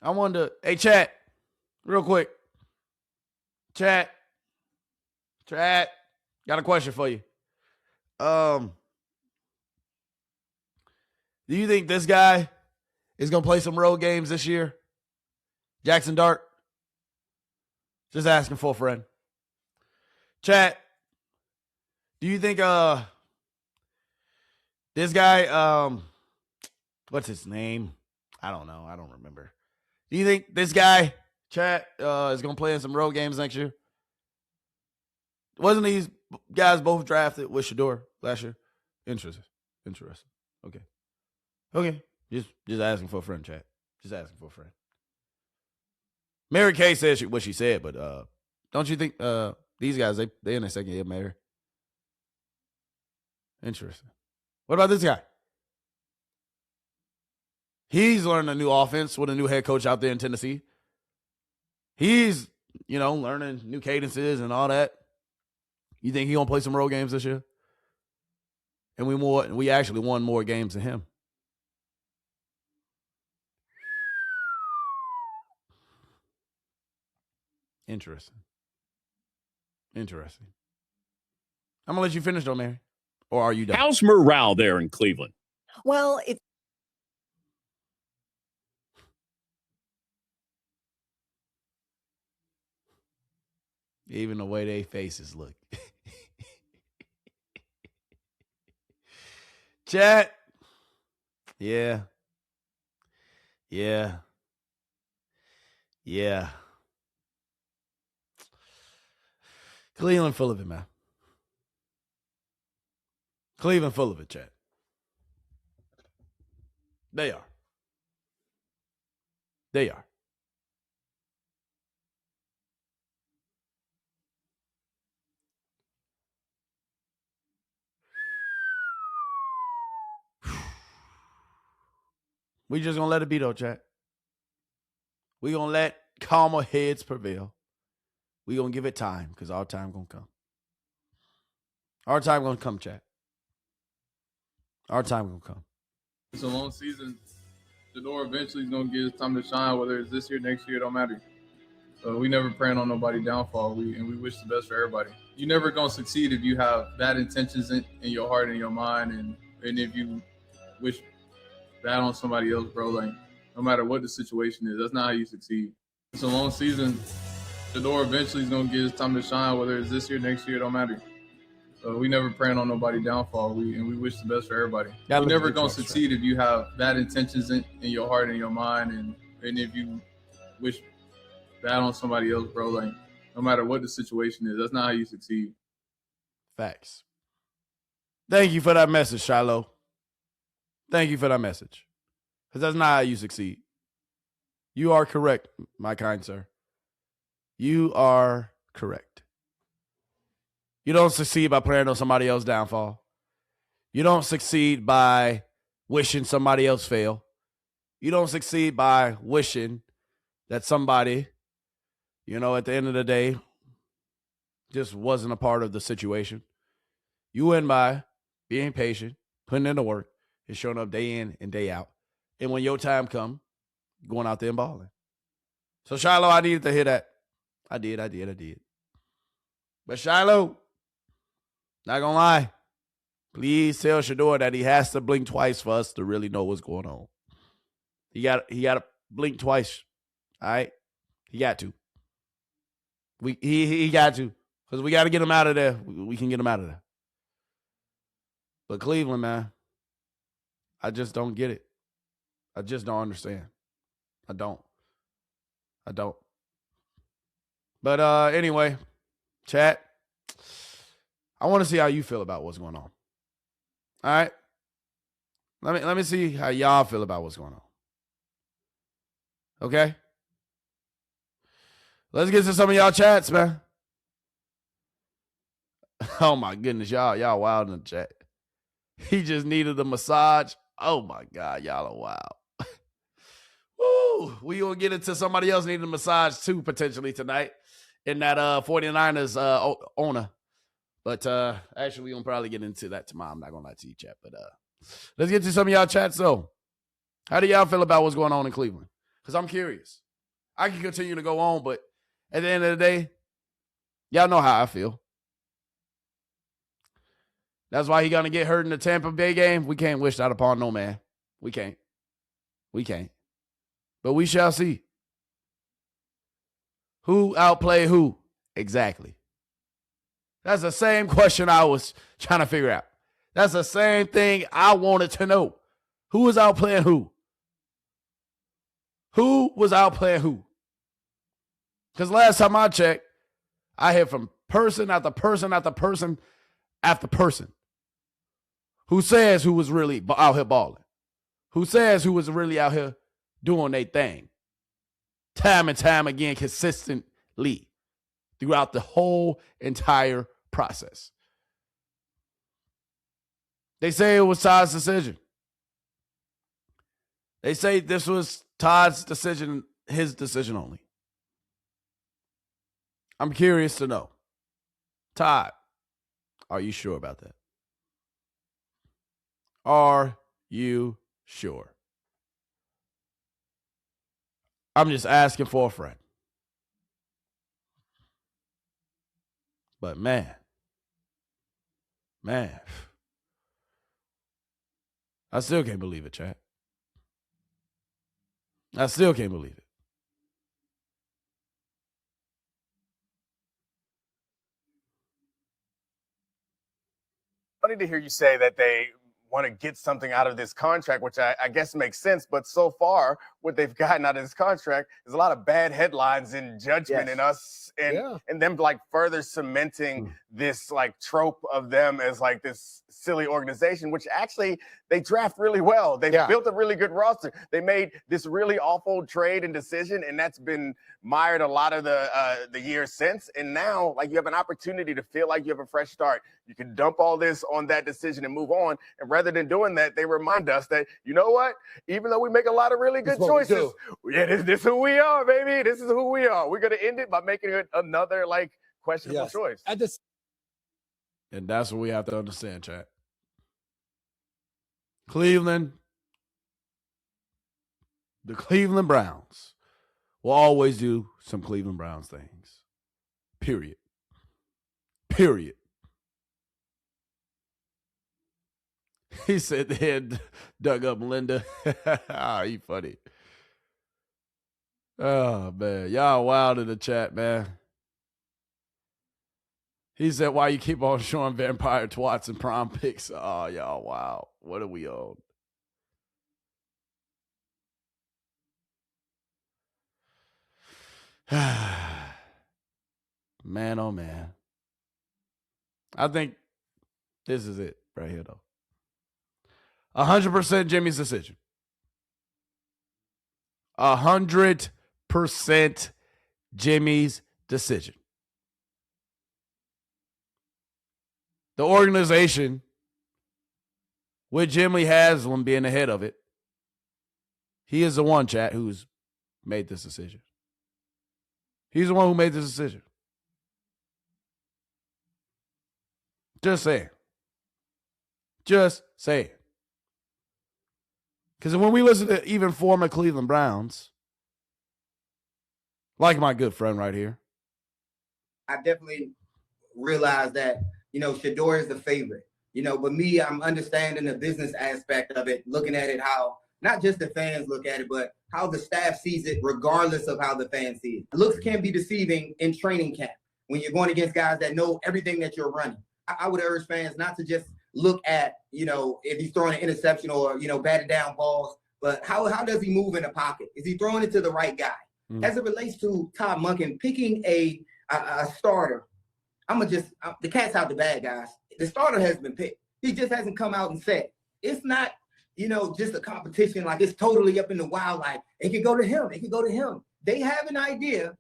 I wonder, hey, chat, real quick. Chat, got a question for you. Do you think this guy is going to play some road games this year? Jackson Dart? Just asking for a friend. Chat, do you think this guy, what's his name? I don't know. I don't remember. Do you think this guy, chat, is going to play in some road games next year? Wasn't these guys both drafted with Shedeur last year? Interesting. Okay. Just asking for a friend, chat. Just asking for a friend. Mary Kay said what she said, but don't you think these guys, they in their second year, Mary? Interesting. What about this guy? He's learning a new offense with a new head coach out there in Tennessee. He's, learning new cadences and all that. You think he gonna play some road games this year? And we actually won more games than him. Interesting. I'm gonna let you finish though, Mary. Or are you done? How's morale there in Cleveland? Well, it's Even the way they faces look. Chat. Yeah. Cleveland full of it, man. Cleveland full of it, chat. They are. We just gonna let it be though, chat. We gonna let calmer heads prevail. We gonna give it time because our time gonna come. Our time gonna come, chat. Our time gonna come. It's a long season. Shedeur eventually is gonna get his time to shine, whether it's this year, next year, it don't matter. So we never praying on nobody downfall. We wish the best for everybody. You're never gonna succeed if you have bad intentions in your heart and your mind, and if you wish bad on somebody else, bro. Like, no matter what the situation is, that's not how you succeed. It's a long season. Shedeur eventually is gonna get his time to shine, whether it's this year, next year, it don't matter. So we never praying on nobody downfall. We wish the best for everybody. You're never gonna succeed if you have bad intentions in your heart and your mind, and if you wish bad on somebody else, bro. Like, no matter what the situation is, that's not how you succeed. Facts. Thank you for that message, Shiloh. Thank you for that message. Because that's not how you succeed. You are correct, my kind sir. You are correct. You don't succeed by praying on somebody else's downfall. You don't succeed by wishing somebody else fail. You don't succeed by wishing that somebody, at the end of the day, just wasn't a part of the situation. You win by being patient, putting in the work, and showing up day in and day out. And when your time comes, going out there and balling. So, Shiloh, I needed to hear that. I did. But, Shiloh, not going to lie, please tell Shedeur that he has to blink twice for us to really know what's going on. He got to blink twice, all right? He got to. He got to, because we got to get him out of there. We can get him out of there. But Cleveland, man, I just don't get it. I just don't understand. I don't. But anyway, chat, I want to see how you feel about what's going on. All right? Let me see how y'all feel about what's going on. Okay? Let's get to some of y'all chats, man. Oh my goodness, y'all wild in the chat. He just needed a massage. Oh my God, y'all are wild. Woo! We gonna get into somebody else needing a massage too, potentially tonight, in that 49ers owner. But actually, we gonna probably get into that tomorrow. I'm not gonna lie to you, chat. But let's get to some of y'all chats though. How do y'all feel about what's going on in Cleveland? Because I'm curious. I can continue to go on, but at the end of the day, y'all know how I feel. That's why he gonna get hurt in the Tampa Bay game. We can't wish that upon no man. We can't. But we shall see. Who outplayed who? Exactly. That's the same question I was trying to figure out. That's the same thing I wanted to know. Who was outplaying who? Who was outplaying who? Because last time I checked, I heard from person after person after person after person Who says who was really out here balling? Who says who was really out here doing their thing? Time and time again, consistently throughout the whole entire process. They say it was Todd's decision. They say this was Todd's decision, his decision only. I'm curious to know. Todd, are you sure about that? Are you sure? I'm just asking for a friend. But man, I still can't believe it, chat. I still can't believe it. Funny to hear you say that they want to get something out of this contract, which I guess makes sense. But so far, what they've gotten out of this contract is a lot of bad headlines and judgment in us and them like further cementing this like trope of them as like this silly organization, which actually they draft really well. They built a really good roster. They made this really awful trade and decision, and that's been mired a lot of the years since. And now, like, you have an opportunity to feel like you have a fresh start. You can dump all this on that decision and move on. And rather than doing that, they remind us that, you know what? Even though we make a lot of really good choices, this is who we are, baby. This is who we are. We're going to end it by making it another, like, questionable choice. And that's what we have to understand, chat. Cleveland, the Cleveland Browns will always do some Cleveland Browns things. Period. He said they had dug up Linda. You funny. Oh, man. Y'all wild in the chat, man. He said, why you keep on showing vampire twats and prom pics? Oh, y'all, wow. What are we on? Man, oh, man. I think this is it right here, though. 100% Jimmy's decision. 100% Jimmy's decision. The organization, with Jimmy Haslam being the head of it, he is the one, chat, who's made this decision. He's the one who made this decision. Just saying. Just saying. Because when we listen to even former Cleveland Browns, like my good friend right here, I definitely realized that, Shedeur is the favorite, but me, I'm understanding the business aspect of it, looking at it how not just the fans look at it, but how the staff sees it, regardless of how the fans see it. Looks can be deceiving in training camp when you're going against guys that know everything that you're running. I would urge fans not to just look at, if he's throwing an interception or, batted down balls, but how does he move in the pocket? Is he throwing it to the right guy? As it relates to Todd Monken picking a starter, the cat's out the bag, guys. The starter has been picked. He just hasn't come out and said. It's not, just a competition like it's totally up in the wild. Like, it could go to him. It could go to him. They have an idea,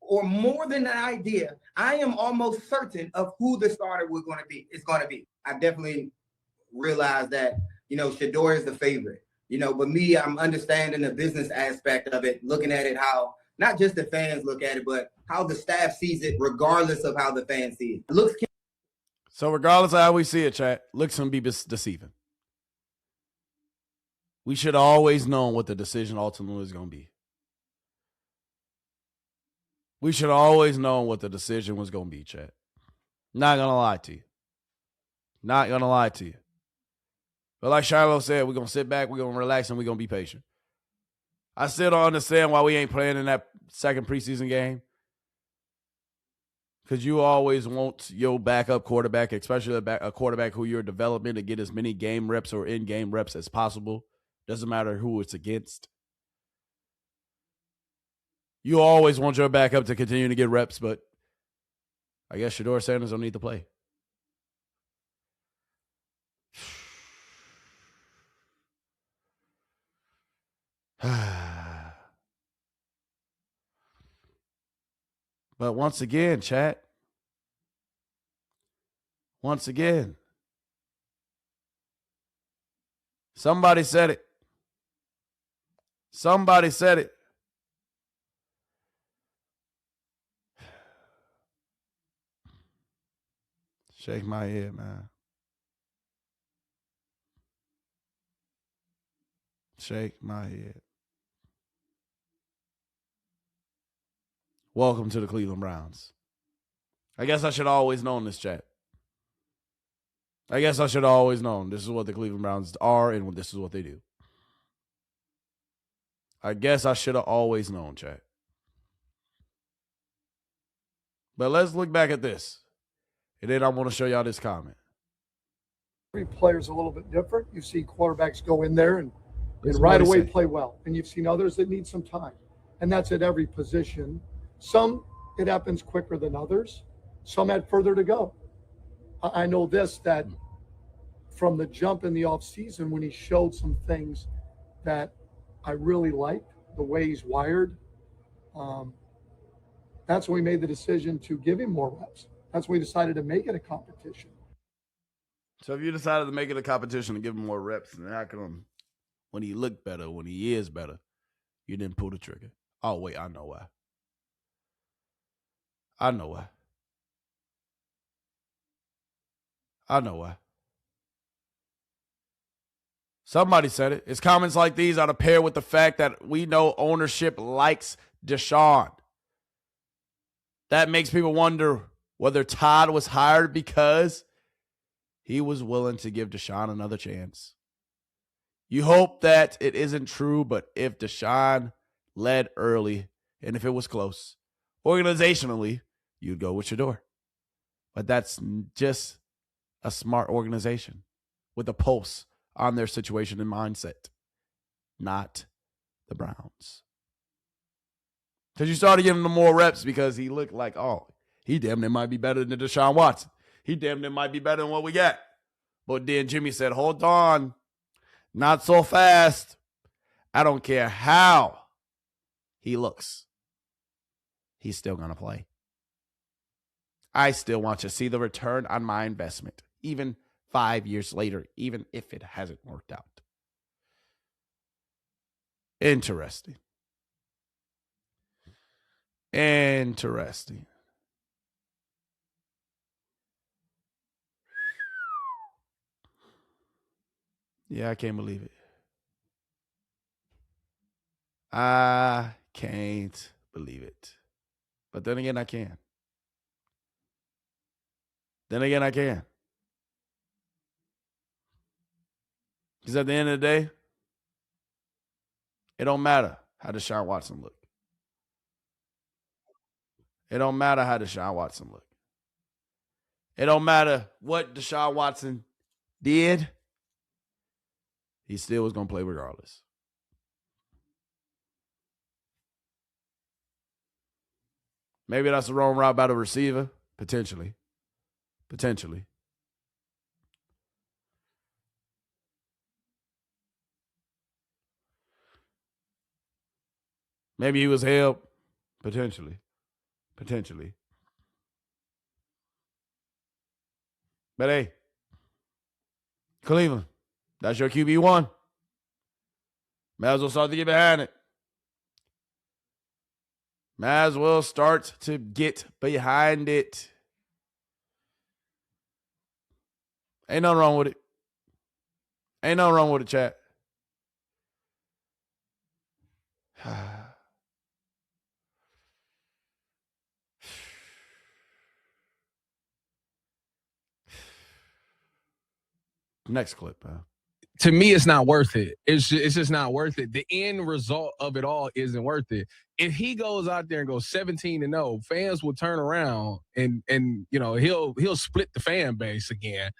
or more than an idea. I am almost certain of who the starter is going to be. I definitely realized that, Shedeur is the favorite. But me, I'm understanding the business aspect of it, looking at it how not just the fans look at it, but how the staff sees it, regardless of how the fans see it. So regardless of how we see it, chat, looks can be deceiving. We should always know what the decision ultimately is going to be. We should always know what the decision was going to be, chat. Not going to lie to you. Not going to lie to you. But like Shiloh said, we're going to sit back, we're going to relax, and we're going to be patient. I still don't understand why we ain't playing in that second preseason game. Because you always want your backup quarterback, especially a quarterback who you're developing, to get as many game reps or in-game reps as possible. Doesn't matter who it's against. You always want your backup to continue to get reps, but I guess Shedeur Sanders don't need to play. But once again, chat. Once again. Somebody said it. Somebody said it. Shake my head, man. Shake my head. Welcome to the Cleveland Browns. I guess I should have always known this, chat. I guess I should have always known this is what the Cleveland Browns are and this is what they do. I guess I should have always known, chat. But let's look back at this. And then I want to show y'all this comment. Every player's a little bit different. You see quarterbacks go in there and right away play well. And you've seen others that need some time. And that's at every position. Some, it happens quicker than others. Some had further to go. I know this, that from the jump in the offseason when he showed some things that I really liked, the way he's wired, that's when we made the decision to give him more reps. That's when we decided to make it a competition. So if you decided to make it a competition and give him more reps, then how come when he looked better, when he is better, you didn't pull the trigger? Oh, wait, I know why. I know why. I know why. Somebody said it. It's comments like these are to pair with the fact that we know ownership likes Deshaun. That makes people wonder whether Todd was hired because he was willing to give Deshaun another chance. You hope that it isn't true, but if Deshaun led early and if it was close, organizationally, you'd go with Shedeur. But that's just a smart organization with a pulse on their situation and mindset, not the Browns. Because you started giving him more reps because he looked like, oh, he damn near might be better than Deshaun Watson. He damn near might be better than what we got. But then Jimmy said, hold on, not so fast. I don't care how he looks. He's still going to play. I still want to see the return on my investment, even 5 years later, even if it hasn't worked out. Interesting. Interesting. Yeah, I can't believe it. I can't believe it. But then again, I can. Then again, I can. Because at the end of the day, it don't matter how Deshaun Watson look. It don't matter how Deshaun Watson look. It don't matter what Deshaun Watson did. He still was going to play regardless. Maybe that's the wrong route by the receiver. Potentially. Potentially. Maybe he was held. Potentially. Potentially. But hey, Cleveland, that's your QB1. Might as well start to get behind it. Might as well start to get behind it. Ain't nothing wrong with it. Ain't nothing wrong with it, chat. Next clip, man. To me, it's not worth it. It's just not worth it. The end result of it all isn't worth it. If he goes out there and goes 17-0, fans will turn around and you know he'll split the fan base again.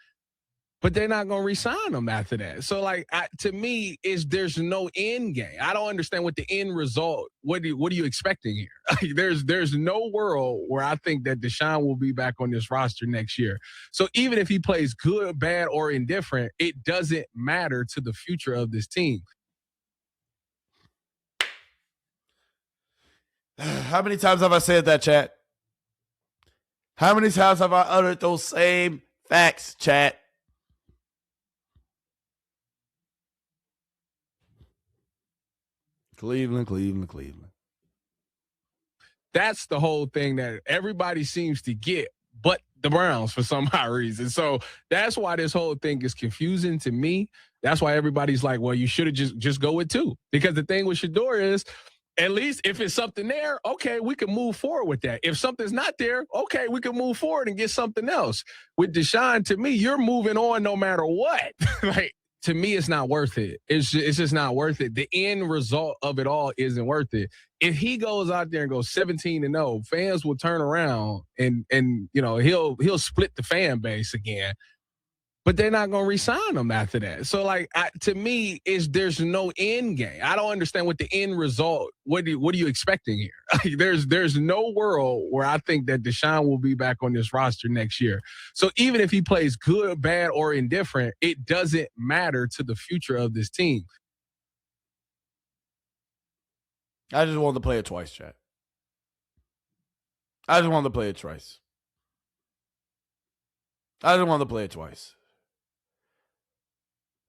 But they're not going to re-sign him after that. So, like, to me, there's no end game. I don't understand what the end result. What are you expecting here? There's no world where I think that Deshaun will be back on this roster next year. So even if he plays good, bad, or indifferent, it doesn't matter to the future of this team. How many times have I said that, chat? How many times have I uttered those same facts, chat? Cleveland, Cleveland, Cleveland. That's the whole thing that everybody seems to get, but the Browns for some odd reason. So that's why this whole thing is confusing to me. That's why everybody's like, well, you should have just go with 2. Because the thing with Shedeur is, at least if it's something there, okay, we can move forward with that. If something's not there, okay, we can move forward and get something else. With Deshaun, to me, you're moving on no matter what. Like, to me, it's not worth it. It's just not worth it. The end result of it all isn't worth it. If he goes out there and goes 17-0, fans will turn around and he'll split the fan base again. But they're not going to re-sign him after that. So, like, to me, there's no end game. I don't understand what the end result. What are you expecting here? There's no world where I think that Deshaun will be back on this roster next year. So even if he plays good, bad, or indifferent, it doesn't matter to the future of this team. I just wanted to play it twice, chat. I just wanted to play it twice.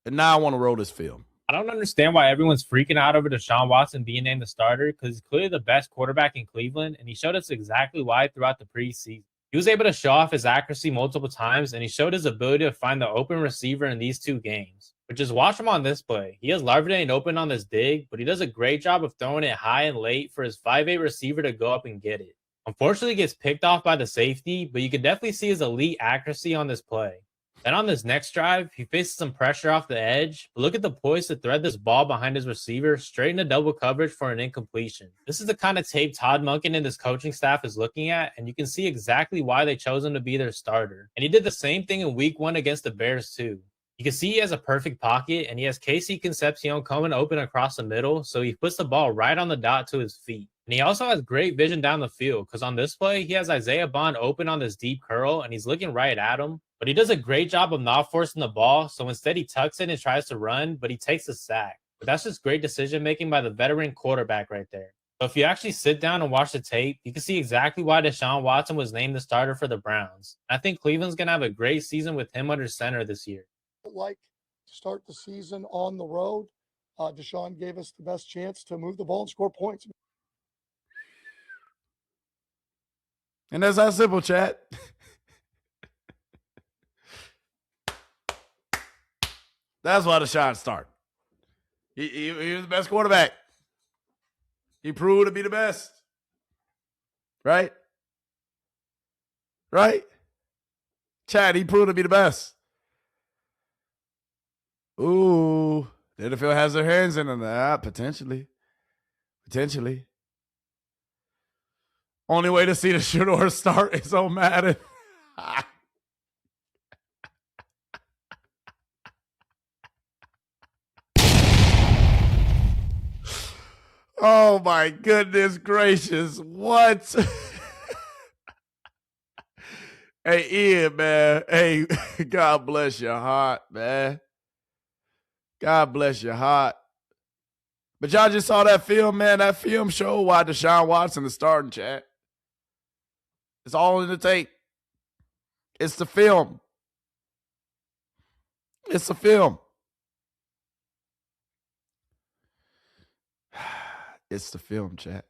And now I want to roll this film. I don't understand why everyone's freaking out over Deshaun Watson being named the starter, because he's clearly the best quarterback in Cleveland, and he showed us exactly why throughout the preseason. He was able to show off his accuracy multiple times, and he showed his ability to find the open receiver in these 2 games. But just watch him on this play. He has Larvadain open on this dig, but he does a great job of throwing it high and late for his 5'8" receiver to go up and get it. Unfortunately, he gets picked off by the safety, but you can definitely see his elite accuracy on this play. Then on this next drive, he faces some pressure off the edge, but look at the poise to thread this ball behind his receiver straight into double coverage for an incompletion. This is the kind of tape Todd Monken and his coaching staff is looking at, and you can see exactly why they chose him to be their starter. And he did the same thing in week 1 against the Bears too. You can see he has a perfect pocket, and he has Casey Concepcion coming open across the middle, so he puts the ball right on the dot to his feet. And he also has great vision down the field, because on this play, he has Isaiah Bond open on this deep curl, and he's looking right at him. But he does a great job of not forcing the ball, so instead he tucks in and tries to run, but he takes a sack. But that's just great decision-making by the veteran quarterback right there. So if you actually sit down and watch the tape, you can see exactly why Deshaun Watson was named the starter for the Browns. I think Cleveland's going to have a great season with him under center this year. Like to start the season on the road, Deshaun gave us the best chance to move the ball and score points. And that's how simple, chat. That's why Deshaun started. He was the best quarterback. He proved to be the best. Right? Right? Chad, he proved to be the best. Ooh. The NFL has their hands in that. Potentially. Only way to see the Shedeur start is on Madden. Oh my goodness gracious. What? Hey, Ian, man. Hey, God bless your heart, man. God bless your heart. But y'all just saw that film, man. That film showed why Deshaun Watson is starting, chat. It's all in the tape. It's the film. It's the film. It's the film, chat.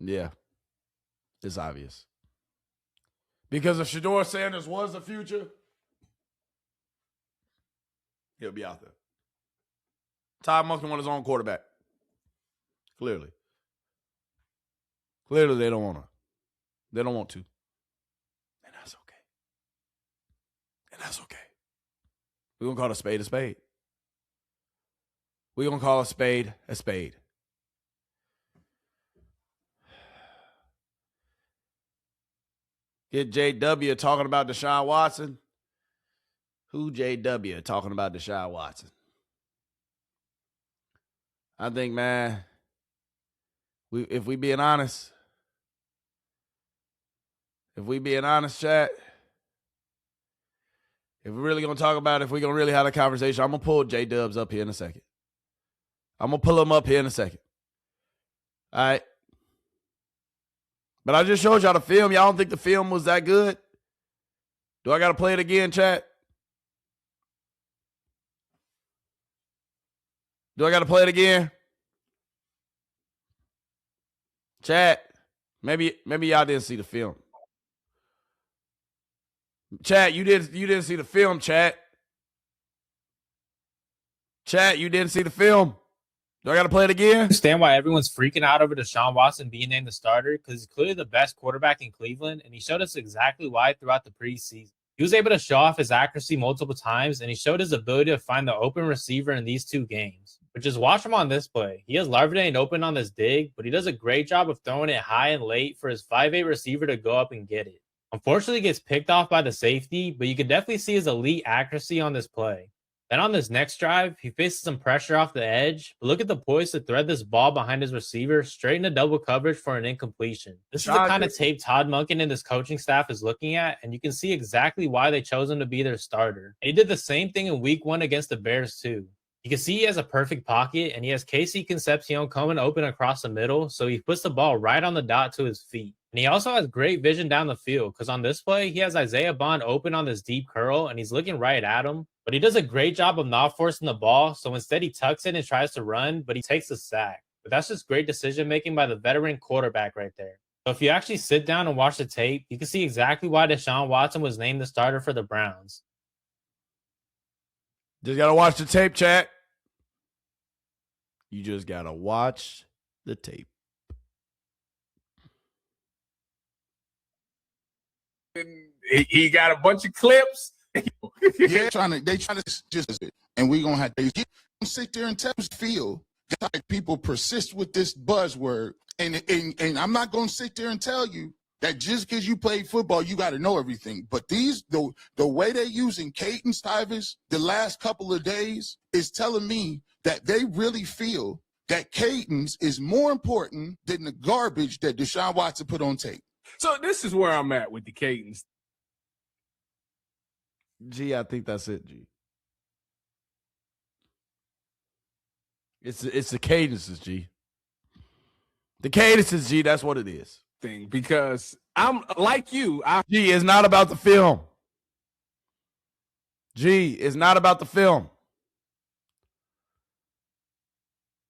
Yeah, it's obvious. Because if Shedeur Sanders was the future, he'll be out there. Todd Monken want his own quarterback. Clearly they don't want to. They don't want to. And that's okay. We're going to call a spade a spade. We're going to call a spade a spade. Get JW talking about Deshaun Watson. Who JW talking about Deshaun Watson? I think, man, if we being honest, chat, if we're really going to talk about it, if we're going to really have a conversation, I'm going to pull J-Dubs up here in a second. I'm going to pull him up here in a second. All right. But I just showed y'all the film. Y'all don't think the film was that good? Do I got to play it again, chat? Do I got to play it again? Chat, maybe y'all didn't see the film. Chat, you didn't see the film, chat. Chat, you didn't see the film. Do I got to play it again? I understand why everyone's freaking out over Deshaun Watson being named the starter because he's clearly the best quarterback in Cleveland, and he showed us exactly why throughout the preseason. He was able to show off his accuracy multiple times, and he showed his ability to find the open receiver in these 2 games. But just watch him on this play. He has Larvadain open on this dig, but he does a great job of throwing it high and late for his 5'8" receiver to go up and get it. Unfortunately, he gets picked off by the safety, but you can definitely see his elite accuracy on this play. Then on this next drive, he faces some pressure off the edge, but look at the poise to thread this ball behind his receiver straight into double coverage for an incompletion. This is the kind of tape Todd Monken and his coaching staff is looking at, and you can see exactly why they chose him to be their starter. And he did the same thing in week 1 against the Bears too. You can see he has a perfect pocket, and he has Casey Concepcion coming open across the middle, so he puts the ball right on the dot to his feet. And he also has great vision down the field, because on this play, he has Isaiah Bond open on this deep curl, and he's looking right at him. But he does a great job of not forcing the ball, so instead he tucks in and tries to run, but he takes a sack. But that's just great decision-making by the veteran quarterback right there. So if you actually sit down and watch the tape, you can see exactly why Deshaun Watson was named the starter for the Browns. Just got to watch the tape, chat. You just got to watch the tape. He got a bunch of clips. They trying to just, and we gonna have to sit there and tell us feel like people persist with this buzzword, and I'm not gonna sit there and tell you that just because you play football you got to know everything. But the way they're using Caden Stivers the last couple of days is telling me that they really feel that Caden's is more important than the garbage that Deshaun Watson put on tape. So this is where I'm at with the Cadence. G, I think that's it, G. It's the cadences, G. The cadences, G, that's what it is. Thing, because I'm like you. G, it's not about the film. G, it's not about the film.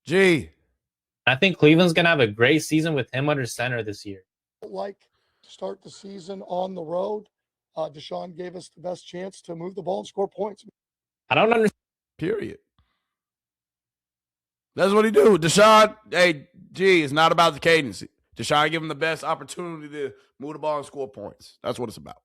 G. I think Cleveland's going to have a great season with him under center this year. Like to start the season on the road, Deshaun gave us the best chance to move the ball and score points. I don't understand. Period. That's what he do. Deshaun, hey, G, it's not about the cadence. Deshaun give him the best opportunity to move the ball and score points. That's what it's about.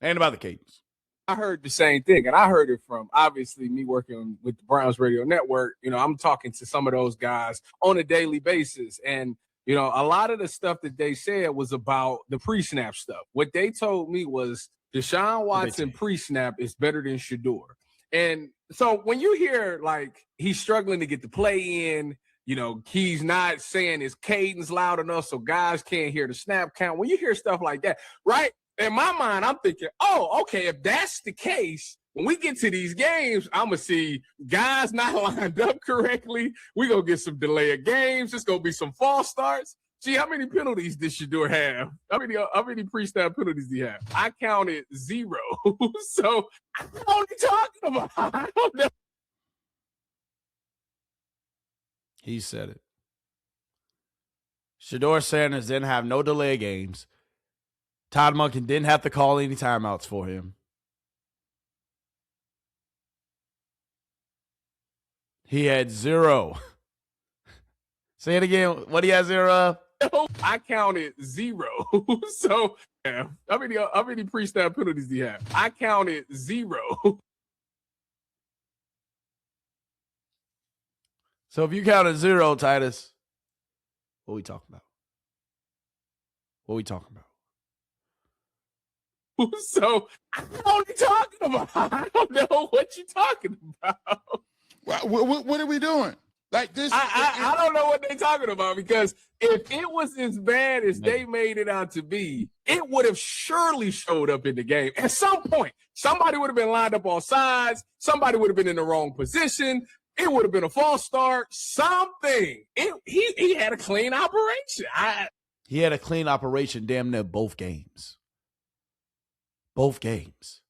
Ain't about the cadence. I heard the same thing, and I heard it from, obviously, me working with the Browns Radio Network. You know, I'm talking to some of those guys on a daily basis, and, you know, a lot of the stuff that they said was about the pre-snap stuff. What they told me was Deshaun Watson pre-snap is better than Shedeur. And so when you hear, like, he's struggling to get the play in, you know, he's not saying his cadence loud enough so guys can't hear the snap count. When you hear stuff like that, right? In my mind, I'm thinking, oh, okay, if that's the case, when we get to these games, I'm going to see guys not lined up correctly. We're going to get some delay of games. It's going to be some false starts. Gee, how many penalties did Shedeur have? How many pre-snap penalties did he have? I counted 0. So, what are you talking about? I don't know. He said it. Shedeur Sanders didn't have no delay games. Todd Monken didn't have to call any timeouts for him. He had 0. Say it again. What do you have 0 of? I counted 0. So, yeah. How many pre-snap penalties do you have? I counted 0. So if you counted 0, Titus, what are we talking about? What are we talking about? So, what are you talking about? I don't know what you're talking about. What are we doing? Like this. I don't know what they're talking about, because if it was as bad as they made it out to be, it would have surely showed up in the game. At some point, somebody would have been lined up on sides. Somebody would have been in the wrong position. It would have been a false start. Something. He had a clean operation. He had a clean operation damn near both games. Both games.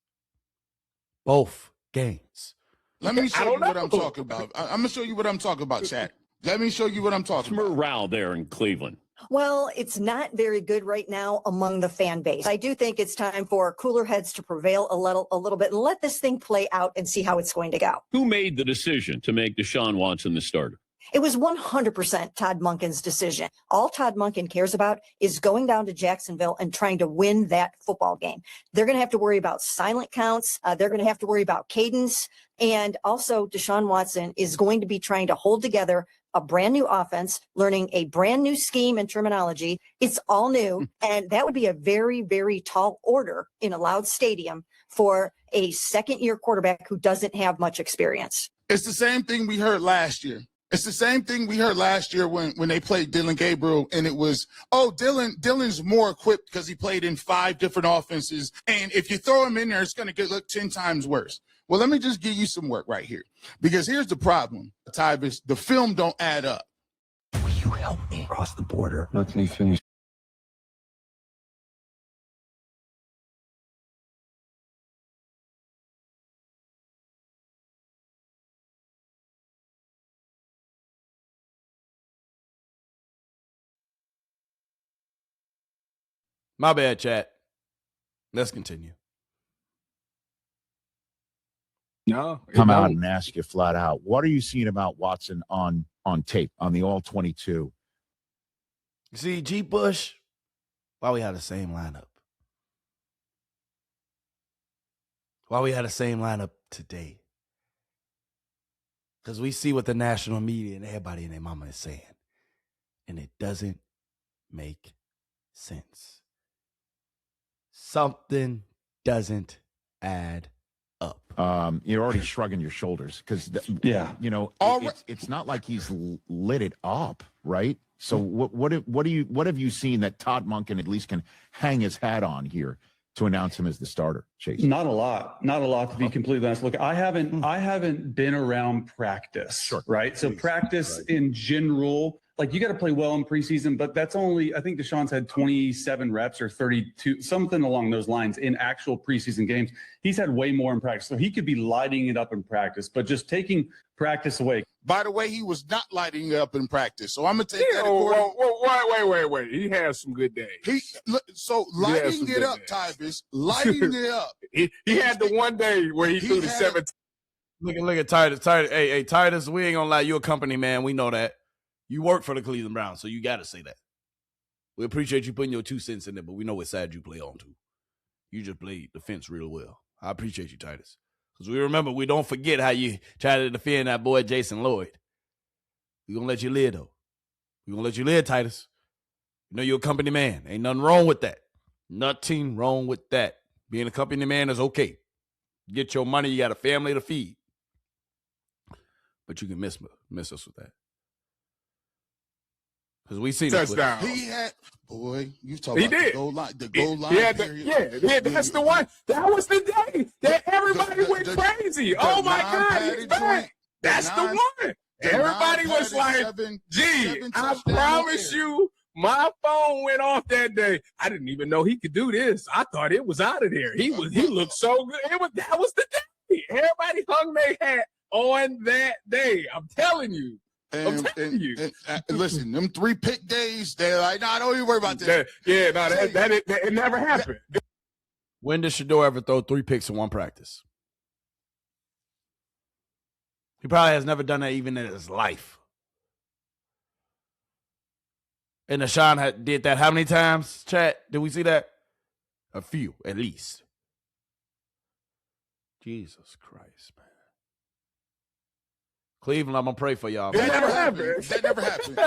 Both games. Let me show you what I'm talking about. I'm going to show you what I'm talking about, chat. Let me show you what I'm talking about. Morale there in Cleveland. Well, it's not very good right now among the fan base. I do think it's time for cooler heads to prevail a little bit and let this thing play out and see how it's going to go. Who made the decision to make Deshaun Watson the starter? It was 100% Todd Monken's decision. All Todd Monken cares about is going down to Jacksonville and trying to win that football game. They're going to have to worry about silent counts. They're going to have to worry about cadence. And also, Deshaun Watson is going to be trying to hold together a brand new offense, learning a brand new scheme and terminology. It's all new. And that would be a very, very tall order in a loud stadium for a second-year quarterback who doesn't have much experience. It's the same thing we heard last year. It's the same thing we heard last year when they played Dylan Gabriel, and it was, oh, Dylan's more equipped because he played in 5 different offenses, and if you throw him in there, it's going to look 10 times worse. Well, let me just give you some work right here, because here's the problem, Tyvis. The film don't add up. Will you help me cross the border? Let me finish. My bad, chat. Let's continue. No, come out and ask you flat out, what are you seeing about Watson on tape, on the all 22? You see, G. Bush, why we had the same lineup? Why we had the same lineup today? Because we see what the national media and everybody and their mama is saying. And it doesn't make sense. Something doesn't add up. You're already shrugging your shoulders because, it's not like he's lit it up, right? So what have you seen that Todd Monken at least can hang his hat on here to announce him as the starter, Chase? Not a lot to be completely honest. Look, I haven't been around practice, right? So practice in general, like you got to play well in preseason, but that's only, I think Deshaun's had 27 reps or 32, something along those lines in actual preseason games. He's had way more in practice. So he could be lighting it up in practice, but just taking practice away. By the way, he was not lighting it up in practice. So I'm going to take that. Wait. He has some good days. Lighting it up, Tyvis, lighting it up. He had the one day where he threw the 17. Look at Titus. Hey, Titus, we ain't going to lie. You a company man. We know that. You work for the Cleveland Browns, so you got to say that. We appreciate you putting your 2 cents in there, but we know what side you play on too. You just played defense real well. I appreciate you, Titus. Because we don't forget how you try to defend that boy Jason Lloyd. We're going to let you live, though. We're going to let you live, Titus. You know you're a company man. Ain't nothing wrong with that. Nothing wrong with that. Being a company man is okay. Get your money. You got a family to feed. But you can miss us with that. Because we seen touchdown. He had, boy, you talking about the goal line. That's the one. That was the day that everybody went crazy. Oh my God, he's back. That's the one. Everybody was like, I promise you, my phone went off that day. I didn't even know he could do this. I thought it was out of there. He looked so good. That was the day. Everybody hung their hat on that day. I'm telling you. And listen, them 3 pick days, they're like, nah, don't even worry about that. It never happened. When did Shedeur ever throw 3 picks in one practice? He probably has never done that even in his life. And Deshaun did that how many times, chat? Did we see that? A few, at least. Jesus Christ, man. Cleveland, I'm going to pray for y'all. That never happened.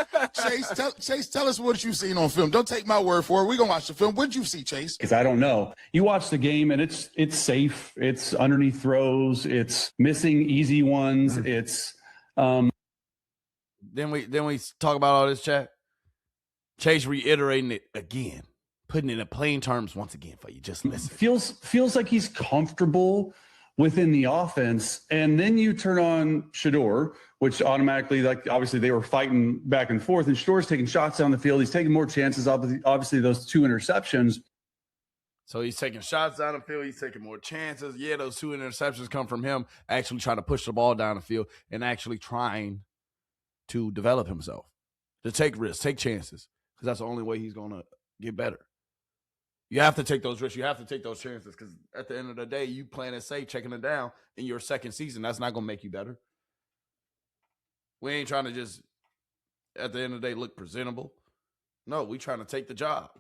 Chase, tell us what you've seen on film. Don't take my word for it. We're going to watch the film. What did you see, Chase? Because I don't know. You watch the game, and it's safe. It's underneath throws. It's missing easy ones. It's Then we talk about all this, chat. Chase reiterating it again, putting it in plain terms once again for you. Just listen. Feels like he's comfortable within the offense, and then you turn on Shedeur, which automatically, like, obviously they were fighting back and forth, and Shedeur's taking shots down the field. He's taking more chances. Obviously those 2 interceptions. So he's taking shots down the field. He's taking more chances. Yeah, those 2 interceptions come from him actually trying to push the ball down the field and actually trying to develop himself, to take risks, take chances, because that's the only way he's going to get better. You have to take those risks. You have to take those chances, because at the end of the day, you playing it safe, checking it down in your second season. That's not going to make you better. We ain't trying to just, at the end of the day, look presentable. No, we trying to take the job.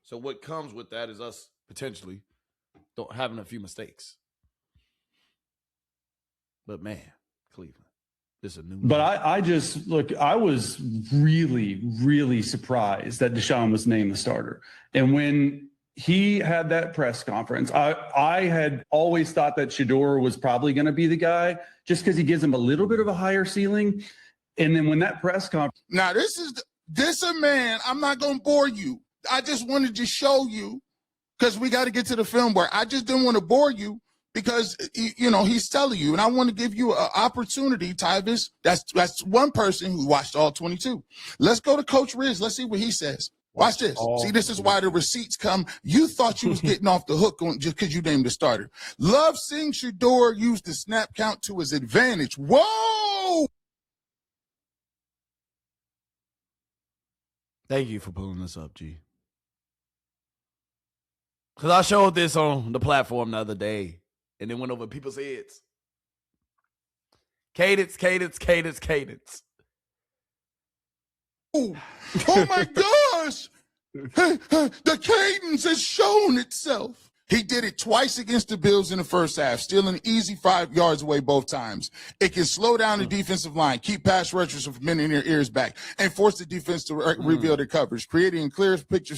So what comes with that is us potentially having a few mistakes. But, man, Cleveland. This is a new. But I just, look, I was really, really surprised that Deshaun was named the starter. And when he had that press conference, I had always thought that Shedeur was probably going to be the guy, just because he gives him a little bit of a higher ceiling. And then when that press conference. Now, this a man, I'm not going to bore you. I just wanted to show you, because we got to get to the film where I just didn't want to bore you. Because, you know, he's telling you, and I want to give you an opportunity, Tyvis. That's one person who watched all 22. Let's go to Coach Riz. Let's see what he says. Watch this. See, this is why the receipts come. You thought you was getting off the hook just because you named the starter. Love seeing Shedeur use the snap count to his advantage. Whoa! Thank you for pulling this up, G. Because I showed this on the platform the other day. And then went over people's heads. Cadence. Oh my gosh! The cadence has shown itself. He did it twice against the Bills in the first half, stealing easy 5 yards away both times. It can slow down the defensive line, keep pass rushers from bending their ears back, and force the defense to reveal their coverage, creating a clear picture,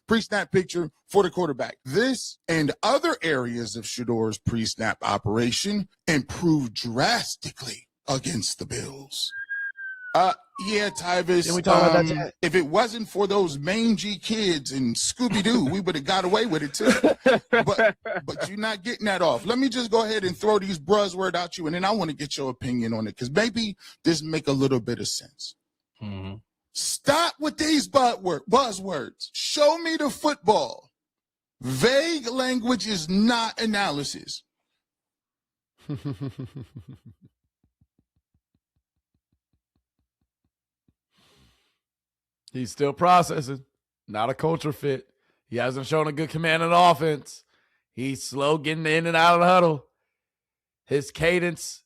pre-snap picture for the quarterback. This and other areas of Shedeur's pre-snap operation improved drastically against the Bills. Yeah, Tyvis. Did we talk about that? If it wasn't for those mangy kids and Scooby-Doo, we would have got away with it too. But you're not getting that off. Let me just go ahead and throw these buzzwords out you, and then I want to get your opinion on it, because maybe this make a little bit of sense. Mm-hmm. Stop with these buzzwords. Show me the football. Vague language is not analysis. He's still processing. Not a culture fit. He hasn't shown a good command of the offense. He's slow getting in and out of the huddle. His cadence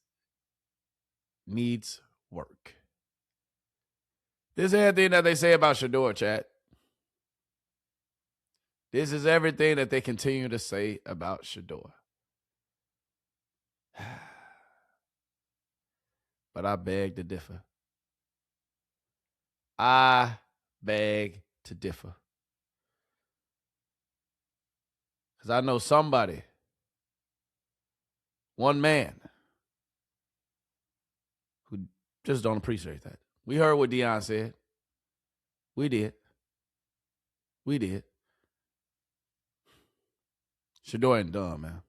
needs work. This is everything that they say about Shedeur, chat. This is everything that they continue to say about Shedeur. But I beg to differ. I beg to differ. Because I know somebody, one man, who just don't appreciate that. We heard what Deion said. We did. Shedeur ain't dumb, man.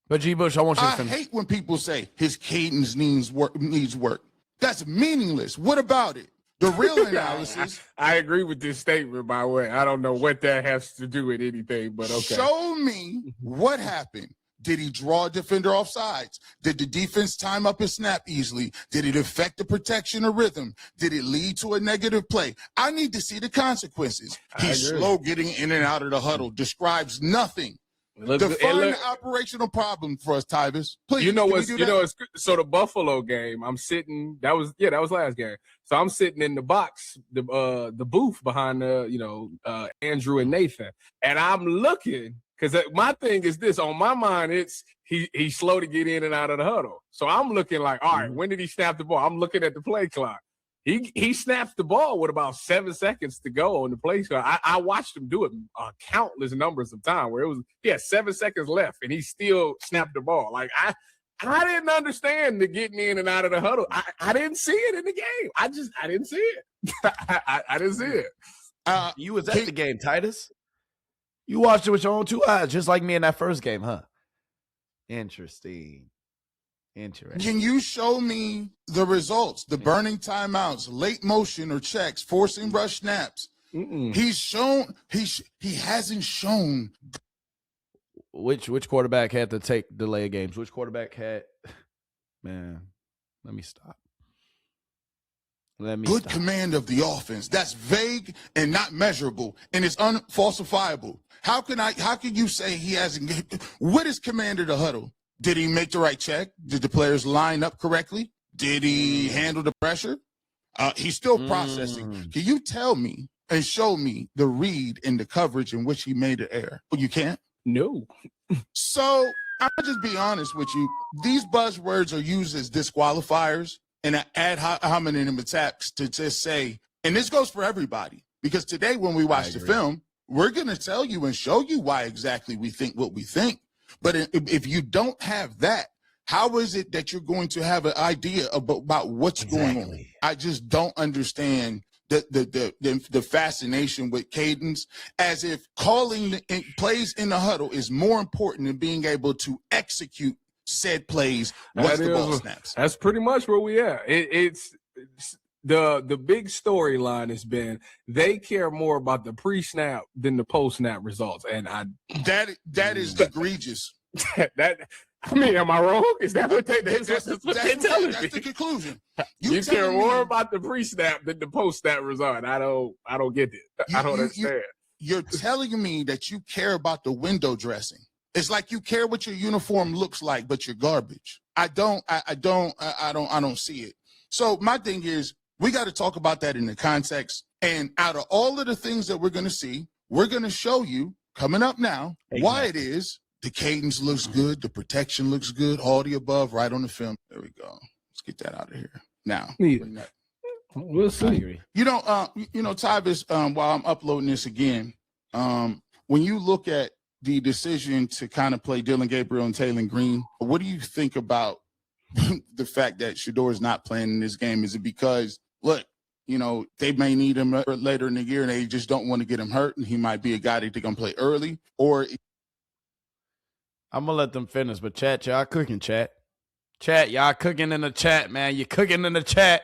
But G. Bush, I want you to finish. I hate when people say his cadence needs work. That's meaningless. What about it? The real analysis. I agree with this statement, by the way. I don't know what that has to do with anything, but okay. Show me what happened. Did he draw a defender off sides? Did the defense time up his snap easily? Did it affect the protection or rhythm? Did it lead to a negative play? I need to see the consequences. He's slow getting in and out of the huddle. Describes nothing. Define the operational problem for us, Tyvis. Please. So the Buffalo game, I'm sitting. That was last game. So I'm sitting in the box, the booth behind Andrew and Nathan, and I'm looking because my thing is this. On my mind, it's he's slow to get in and out of the huddle. So I'm looking like, all right, when did he snap the ball? I'm looking at the play clock. He snaps the ball with about 7 seconds to go on the play clock. I watched him do it countless numbers of time where he had 7 seconds left and he still snapped the ball. Like I didn't understand the getting in and out of the huddle. I didn't see it in the game. I didn't see it. I didn't see it. You was at the game, Titus. You watched it with your own two eyes, just like me in that first game, huh? Interesting. Can you show me the results? The burning timeouts, late motion or checks, forcing rush snaps. He's shown. He hasn't shown. Which quarterback had to take delay of games? Which quarterback had? Man, let me stop. Good command of the offense. That's vague and not measurable, and it's unfalsifiable. How can you say he hasn't? What is command of the huddle? Did he make the right check? Did the players line up correctly? Did he handle the pressure? He's still processing. Can you tell me and show me the read and the coverage in which he made the error? You can't? No. So I'll just be honest with you. These buzzwords are used as disqualifiers and ad hominem attacks to just say, and this goes for everybody, because today when we watch the film, we're going to tell you and show you why exactly we think what we think. But if you don't have that, how is it that you're going to have an idea about what's going on? I just don't understand the fascination with cadence, as if calling plays in the huddle is more important than being able to execute said plays once the ball snaps. That's pretty much where we are. It's the big storyline has been they care more about the pre-snap than the post-snap results, and that is egregious. I mean, am I wrong? Is that what that's telling me? That's the conclusion. You care more about the pre-snap than the post-snap result. I don't get it. I don't understand. You're telling me that you care about the window dressing. It's like you care what your uniform looks like, but you're garbage. I don't see it. So my thing is, we got to talk about that in the context. And out of all of the things that we're going to see, we're going to show you coming up now why it is the cadence looks good, the protection looks good, all the above right on the film. There we go. Let's get that out of here now. We'll see. You know, Tyvis, while I'm uploading this again, when you look at the decision to kind of play Dylan Gabriel and Taylor Green, what do you think about the fact that Shedeur is not playing in this game? Is it because, look, they may need him later in the year and they just don't want to get him hurt, and he might be a guy that they're going to play early? Or I'm going to let them finish, but chat, y'all cooking, chat. Chat, y'all cooking in the chat, man. You cooking in the chat.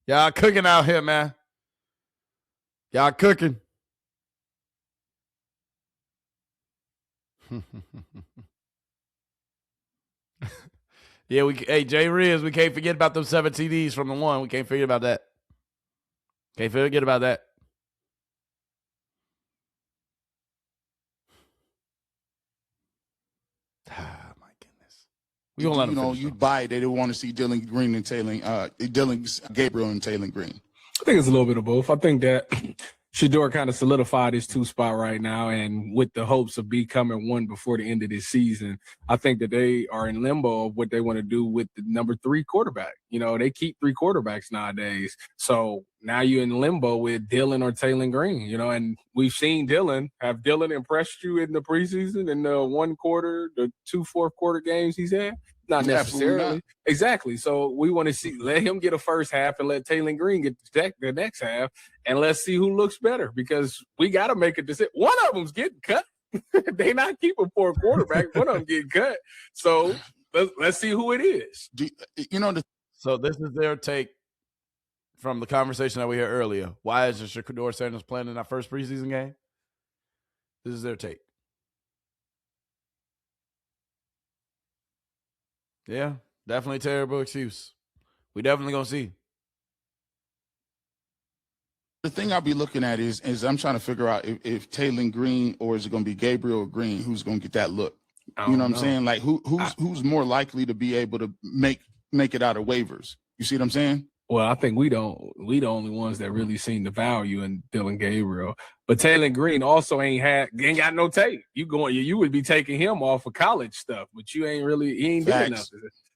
Y'all cooking out here, man. Y'all cooking. Yeah, hey, Jay Riz, we can't forget about those 7 TDs from the one. We can't forget about that. Can't forget about that. Ah, my goodness. We gonna let them finish, you buy it. They don't want to see Dylan Green and Dylan Gabriel and Taylor Green. I think it's a little bit of both. I think that Shedeur kind of solidified his 2 spot right now, and with the hopes of becoming 1 before the end of this season, I think that they are in limbo of what they want to do with the number 3 quarterback. They keep 3 quarterbacks nowadays. So now you're in limbo with Dylan or Taylor Green, and we've seen Dylan. Have Dylan impressed you in the preseason, in the 1 quarter, the 2 fourth quarter games he's had? Not necessarily. Not. Exactly. So we want to let him get a first half and let Taylor Green get the next half, and let's see who looks better, because we got to make a decision. One of them's getting cut. They not keeping 4 quarterbacks. One of them getting cut. So let's see who it is. So this is their take from the conversation that we had earlier. Why is Shedeur Sanders playing in our first preseason game? This is their take. Yeah, definitely a terrible excuse. We definitely gonna see. The thing I'll be looking at is I'm trying to figure out if Taylor Green, or is it gonna be Gabriel or Green who's gonna get that look. You know what I'm saying? Like who's more likely to be able to make it out of waivers? You see what I'm saying? Well, I think we the only ones that really seen the value in Dylan Gabriel. But Taylor Green also ain't got no tape. You would be taking him off of college stuff, but he ain't doing nothing.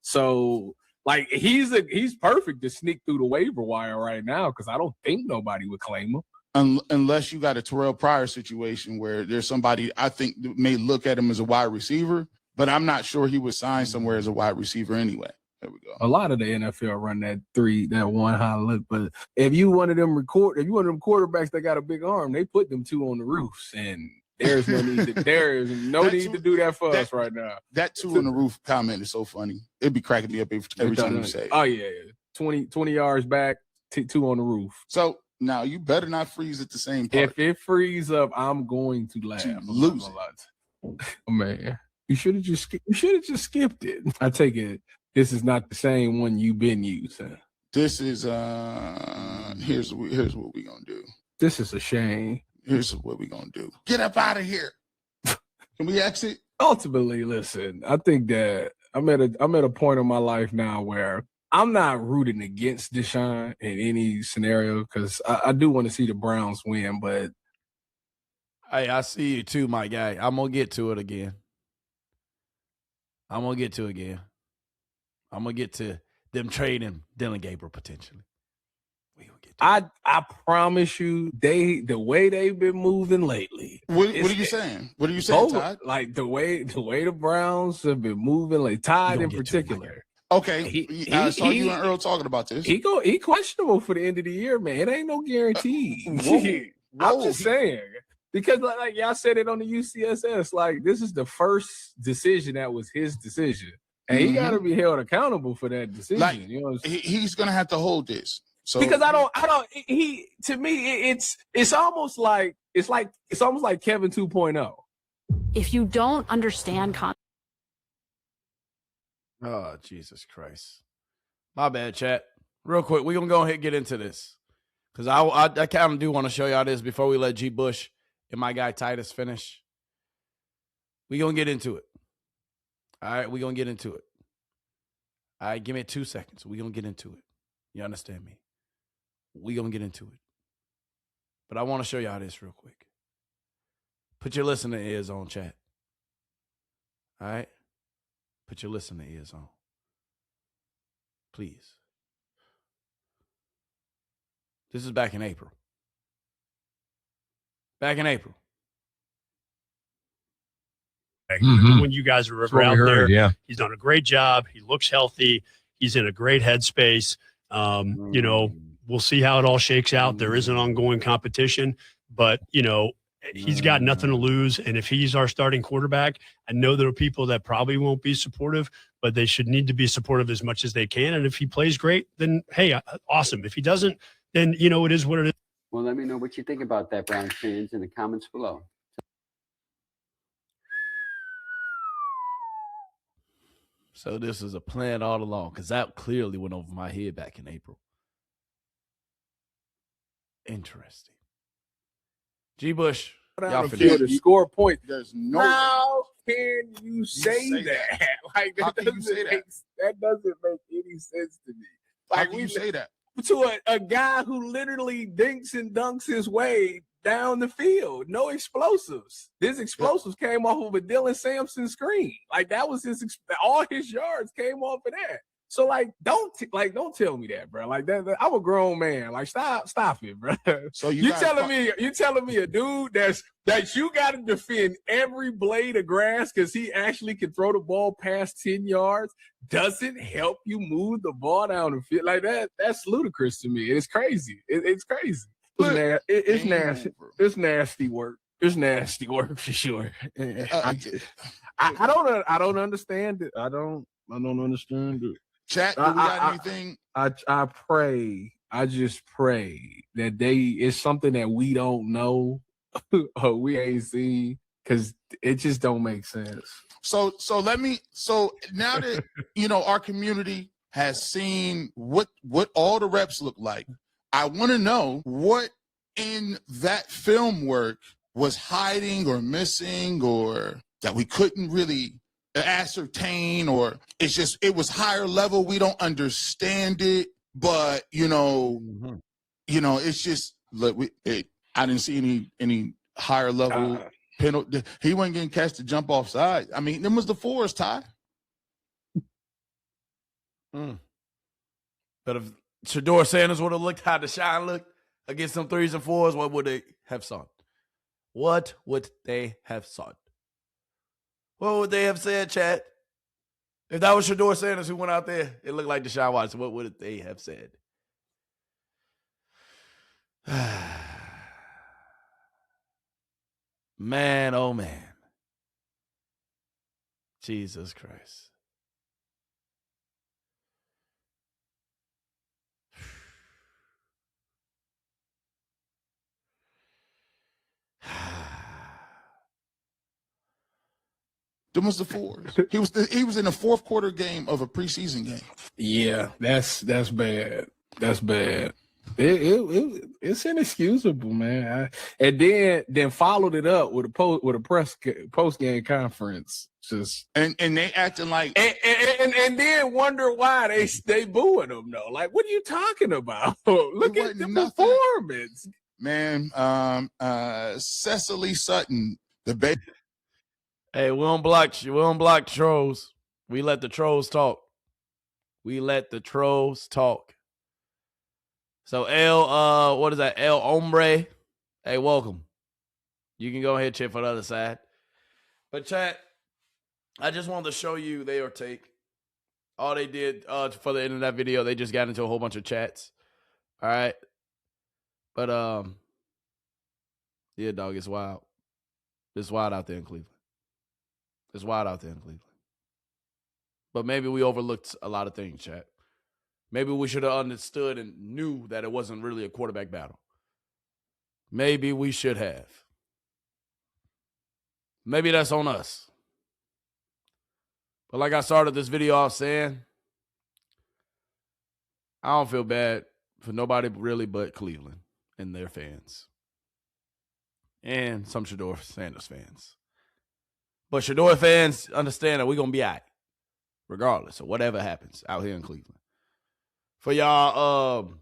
So like he's perfect to sneak through the waiver wire right now, because I don't think nobody would claim him. Unless you got a Terrell Pryor situation where there's somebody I think may look at him as a wide receiver, but I'm not sure he would sign somewhere as a wide receiver anyway. There we go. A lot of the NFL run that one high look, but if you one of them quarterbacks that got a big arm, they put them two on the roofs, and there is no need to do that for us right now. That two on the roof comment is so funny. It'd be cracking me up every time you say it. Oh yeah. 20 yards back, two on the roof. So now you better not freeze at the same part. If it frees up, I'm going to laugh. Lose it. Oh, man, you should have just skipped it. I take it. This is not the same one you've been using. This is here's what we're gonna do. This is a shame. Here's what we're gonna do. Get up out of here. Can we exit? Ultimately, listen, I think that I'm at a point in my life now where I'm not rooting against Deshaun in any scenario because I do want to see the Browns win, but hey, I see you too, my guy. I'm gonna get to it again. I'm gonna get to them trading Dylan Gabriel potentially. I promise you, the way they've been moving lately. What are you saying? What are you saying, Todd? Like the way the Browns have been moving, like Todd in particular. Okay, I saw you and Earl talking about this. He questionable for the end of the year, man. It ain't no guarantee. I'm just saying. Because like y'all said it on the UCSS, like this is the first decision that was his decision. And he got to be held accountable for that decision. Like, you know, he's gonna have to hold this. So because to me it's almost like Kevin 2.0. If you don't understand oh, Jesus Christ. My bad, chat. Real quick, we're going to go ahead and get into this. Because I kind of do want to show y'all this before we let G. Bush and my guy Titus finish. We're going to get into it. All right, we're going to get into it. All right, give me 2 seconds. We're going to get into it. You understand me? We're going to get into it. But I want to show y'all this real quick. Put your listening ears on, chat. All right? Put your listening ears on. Please. This is back in April. Back in April. When you guys were out there, he's done a great job. He looks healthy. He's in a great headspace. You know, we'll see how it all shakes out. There is an ongoing competition, but, you know, he's got nothing to lose. And if he's our starting quarterback, I know there are people that probably won't be supportive, but they should need to be supportive as much as they can. And if he plays great, then, hey, awesome. If he doesn't, then, you know, it is what it is. Well, let me know what you think about that, Browns fans, in the comments below. So this is a plan all along, because that clearly went over my head back in April. Interesting. G. Bush, y'all to score a point. There's no. How can you say that? Like that doesn't make any sense to me. How Like can you say that? To a guy who literally dinks and dunks his way down the field. No explosives. His explosives came off of a Dylan Sampson screen. Like that was all his yards came off of that. So like, don't tell me that, bro. Like that I'm a grown man. Like stop it, bro. So you telling me a dude that you got to defend every blade of grass because he actually can throw the ball past 10 yards doesn't help you move the ball down the field like that? That's ludicrous to me. It's crazy. It's crazy. It's nasty. It's nasty work. It's nasty work for sure. I don't understand it. I don't understand it. Chat, do we got anything? I pray. I just pray that it's something that we don't know or we ain't seen because it just don't make sense. So now that you know our community has seen what all the reps look like, I want to know what in that film work was hiding or missing or that we couldn't really ascertain, or it was higher level. We don't understand it, but it's just look. I didn't see any higher level penalty. He wasn't getting catch to jump offside. I mean, them was the fours, Ty. But if Shedeur Sanders would have looked how Deshaun looked against some threes and fours, what would they have sought? What would they have sought? What would they have said, chat? If that was Shedeur Sanders who went out there, it looked like Deshaun Watson. What would they have said? Man, oh man. Jesus Christ. Them was the fours. He was in the fourth quarter game of a preseason game. Yeah, that's bad. That's bad. It's inexcusable, man. And then followed it up with a post game conference. Just and they acting like and then wonder why they booing him though. Like, what are you talking about? Look at the performance, man. Cecily Sutton, the baby. Hey, we don't block trolls. We let the trolls talk. So what is that? El Hombre. Hey, welcome. You can go ahead and check for the other side. But chat, I just wanted to show you their take. All they did for the end of that video, they just got into a whole bunch of chats. All right. But yeah, dog, it's wild. It's wild out there in Cleveland. But maybe we overlooked a lot of things, chat. Maybe we should have understood and knew that it wasn't really a quarterback battle. Maybe we should have. Maybe that's on us. But like I started this video off saying, I don't feel bad for nobody really but Cleveland and their fans. And some Shedeur Sanders fans. But Shedeur fans understand that we're going to be all right, regardless of whatever happens out here in Cleveland. For y'all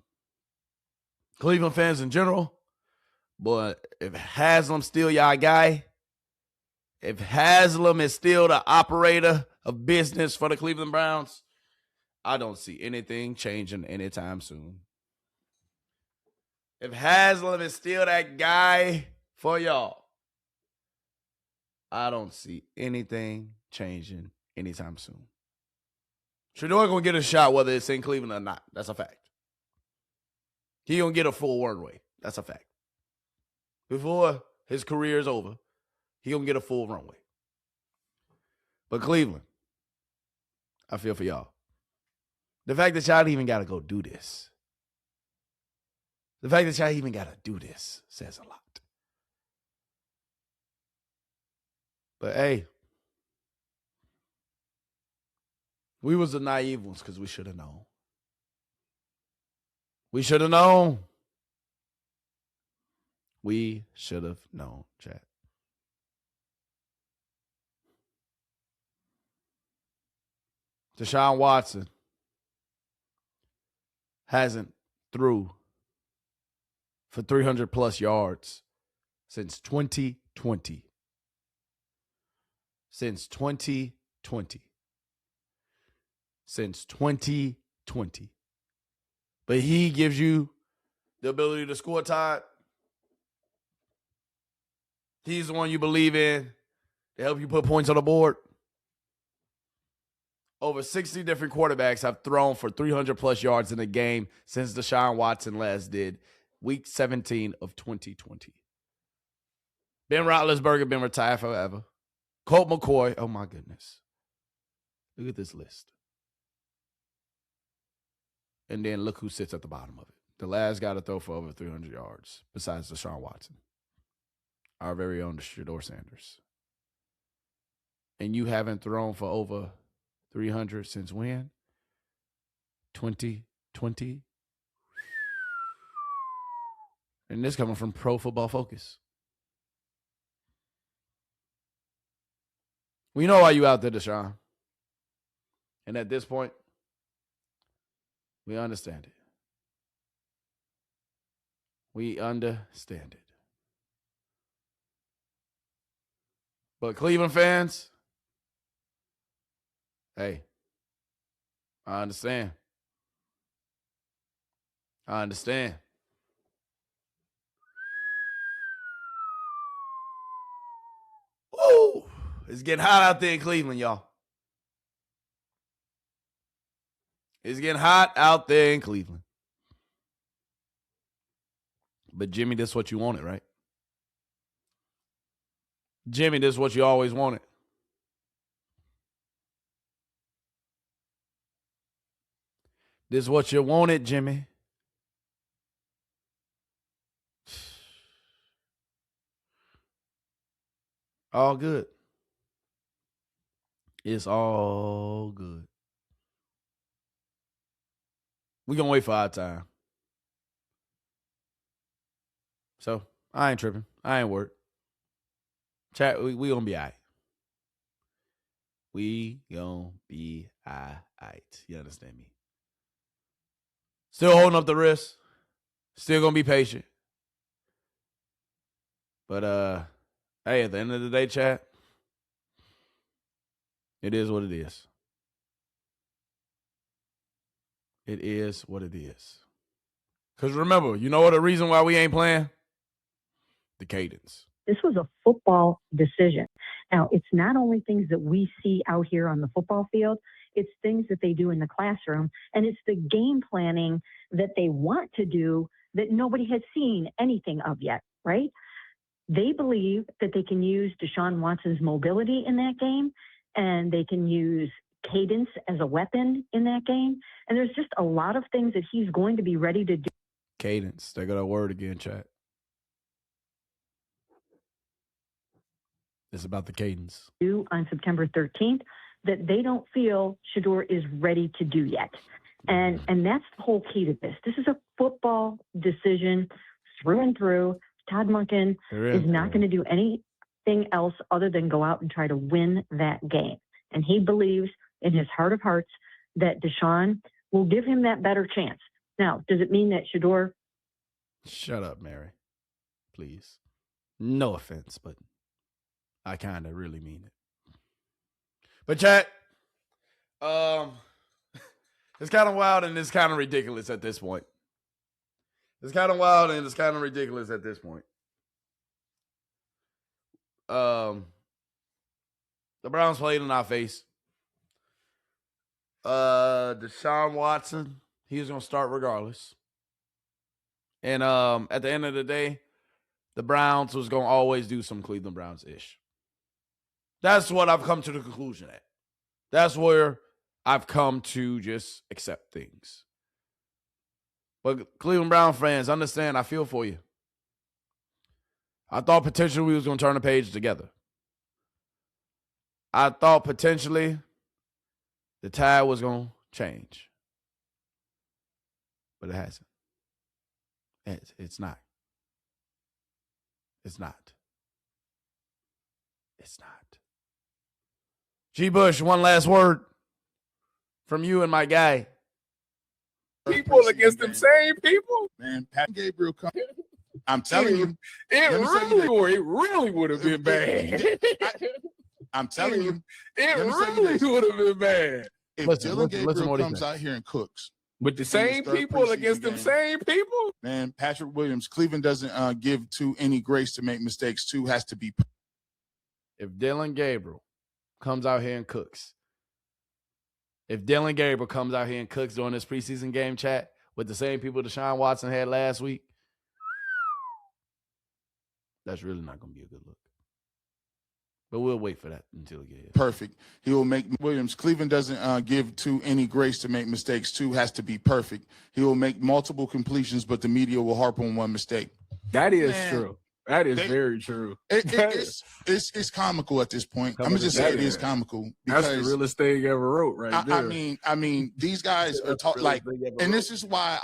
Cleveland fans in general, but if Haslam's still y'all guy, if Haslam is still the operator of business for the Cleveland Browns, I don't see anything changing anytime soon. If Haslam is still that guy for y'all, I don't see anything changing anytime soon. Shedeur gonna get a shot whether it's in Cleveland or not. That's a fact. He gonna get a full runway. That's a fact. Before his career is over, he gonna get a full runway. But Cleveland, I feel for y'all. The fact that y'all even gotta go do this. The fact that y'all even gotta do this says a lot. But hey, we was the naive ones because we should have known. We should have known. We should have known, chat. Deshaun Watson hasn't threw for 300 plus yards since 2020. Since 2020. But he gives you the ability to score, Todd. He's the one you believe in to help you put points on the board. Over 60 different quarterbacks have thrown for 300 plus yards in a game since Deshaun Watson last did week 17 of 2020. Ben Roethlisberger been retired forever. Colt McCoy, oh my goodness. Look at this list. And then look who sits at the bottom of it. The last guy to throw for over 300 yards besides Deshaun Watson. Our very own Shedeur Sanders. And you haven't thrown for over 300 since when? 2020. And this coming from Pro Football Focus. We know why you out there, Deshaun. And at this point, we understand it. We understand it. But Cleveland fans, hey, I understand. I understand. Woo! It's getting hot out there in Cleveland, y'all. It's getting hot out there in Cleveland. But Jimmy, this is what you wanted, right? Jimmy, this is what you always wanted. This is what you wanted, Jimmy. All good. It's all good. We're going to wait for our time. So, I ain't tripping. I ain't worried. Chat, we going to be all right. We going to be all right. You understand me? Still holding up the wrist. Still going to be patient. But, hey, at the end of the day, chat, it is what it is. It is what it is. Because remember, you know what the reason why we ain't playing? The cadence. This was a football decision. Now, it's not only things that we see out here on the football field, it's things that they do in the classroom, and it's the game planning that they want to do that nobody has seen anything of yet, right? They believe that they can use Deshaun Watson's mobility in that game, and they can use cadence as a weapon in that game. And there's just a lot of things that he's going to be ready to do. Cadence. They got that word again, chat. It's about the cadence. On September 13th that they don't feel Shedeur is ready to do yet. And that's the whole key to this. This is a football decision through and through. Todd Monken is not going to do anything else other than go out and try to win that game. And he believes in his heart of hearts that Deshaun will give him that better chance. Now, does it mean that Shedeur? Shut up, Mary. Please. No offense, but I kind of really mean it. But chat, it's kind of wild and it's kind of ridiculous at this point. It's kind of wild and it's kind of ridiculous at this point. The Browns played in our face. Deshaun Watson, he was going to start regardless. And at the end of the day, the Browns was going to always do some Cleveland Browns-ish. That's what I've come to the conclusion at. That's where I've come to just accept things. But Cleveland Brown fans, understand, I feel for you. I thought potentially we was going to turn the page together. I thought potentially the tide was going to change. But it hasn't. It's not. It's not. It's not. G. Bush, one last word from you and my guy. People against them same people? Man, Pat Gabriel come. I'm telling you. It really would have been bad. I'm telling you. It really would have been bad. If Dylan Gabriel comes out here and cooks. With the same people against them same people? Man, Patrick Williams, Cleveland doesn't give two any grace to make mistakes. Two has to be. If Dylan Gabriel comes out here and cooks. If Dylan Gabriel comes out here and cooks during this preseason game, chat, with the same people Deshaun Watson had last week, that's really not going to be a good look. But we'll wait for that until it gets perfect. He will make Williams. Cleveland doesn't give two any grace to make mistakes. Two has to be perfect. He will make multiple completions, but the media will harp on one mistake. That is true. That is very true. It's comical at this point. I'm gonna just say it is comical. That's the realest thing ever wrote, right there. I mean, these guys are like, and this is why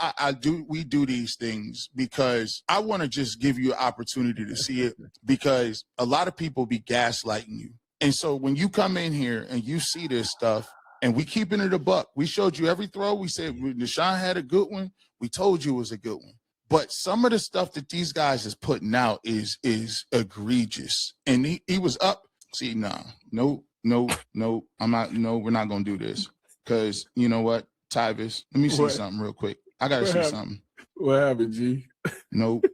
we do these things, because I want to just give you an opportunity to see it, because a lot of people be gaslighting you, and so when you come in here and you see this stuff, and we keeping it a buck, we showed you every throw. We said Deshaun had a good one. We told you it was a good one. But some of the stuff that these guys is putting out is egregious. And he was up. See, no, I'm not. No, we're not gonna do this, because you know what, Tyvis. Let me see something real quick. I gotta see something. What happened, G? Nope.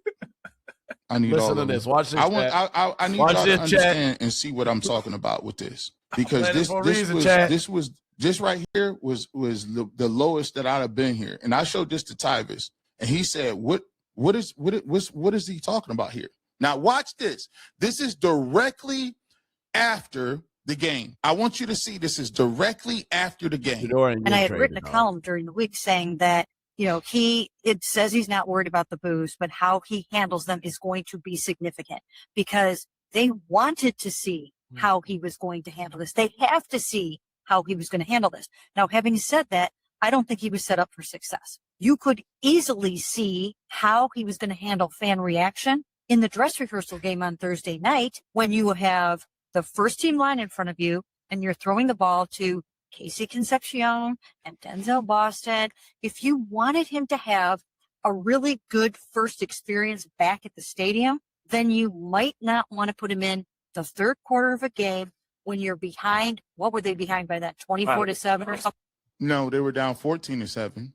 I need Listen all to of this. them. Watch this. I need Watch y'all to this, chat. understand and see what I'm talking about with this, because Playing it this for a this reason, was chat. this was this right here was the lowest that I'd have been here, and I showed this to Tyvis, and he said, what is he talking about here? Now watch this. This is directly after the game. I want you to see this is directly after the game. And I had written a column during the week saying that, it says he's not worried about the boos, but how he handles them is going to be significant because they wanted to see how he was going to handle this. They have to see how he was going to handle this. Now, having said that, I don't think he was set up for success. You could easily see how he was going to handle fan reaction in the dress rehearsal game on Thursday night when you have the first team line in front of you and you're throwing the ball to Casey Concepcion and Denzel Boston. If you wanted him to have a really good first experience back at the stadium, then you might not want to put him in the third quarter of a game when you're behind. What were they behind by that? 24-7 or something? No, they were down 14-7.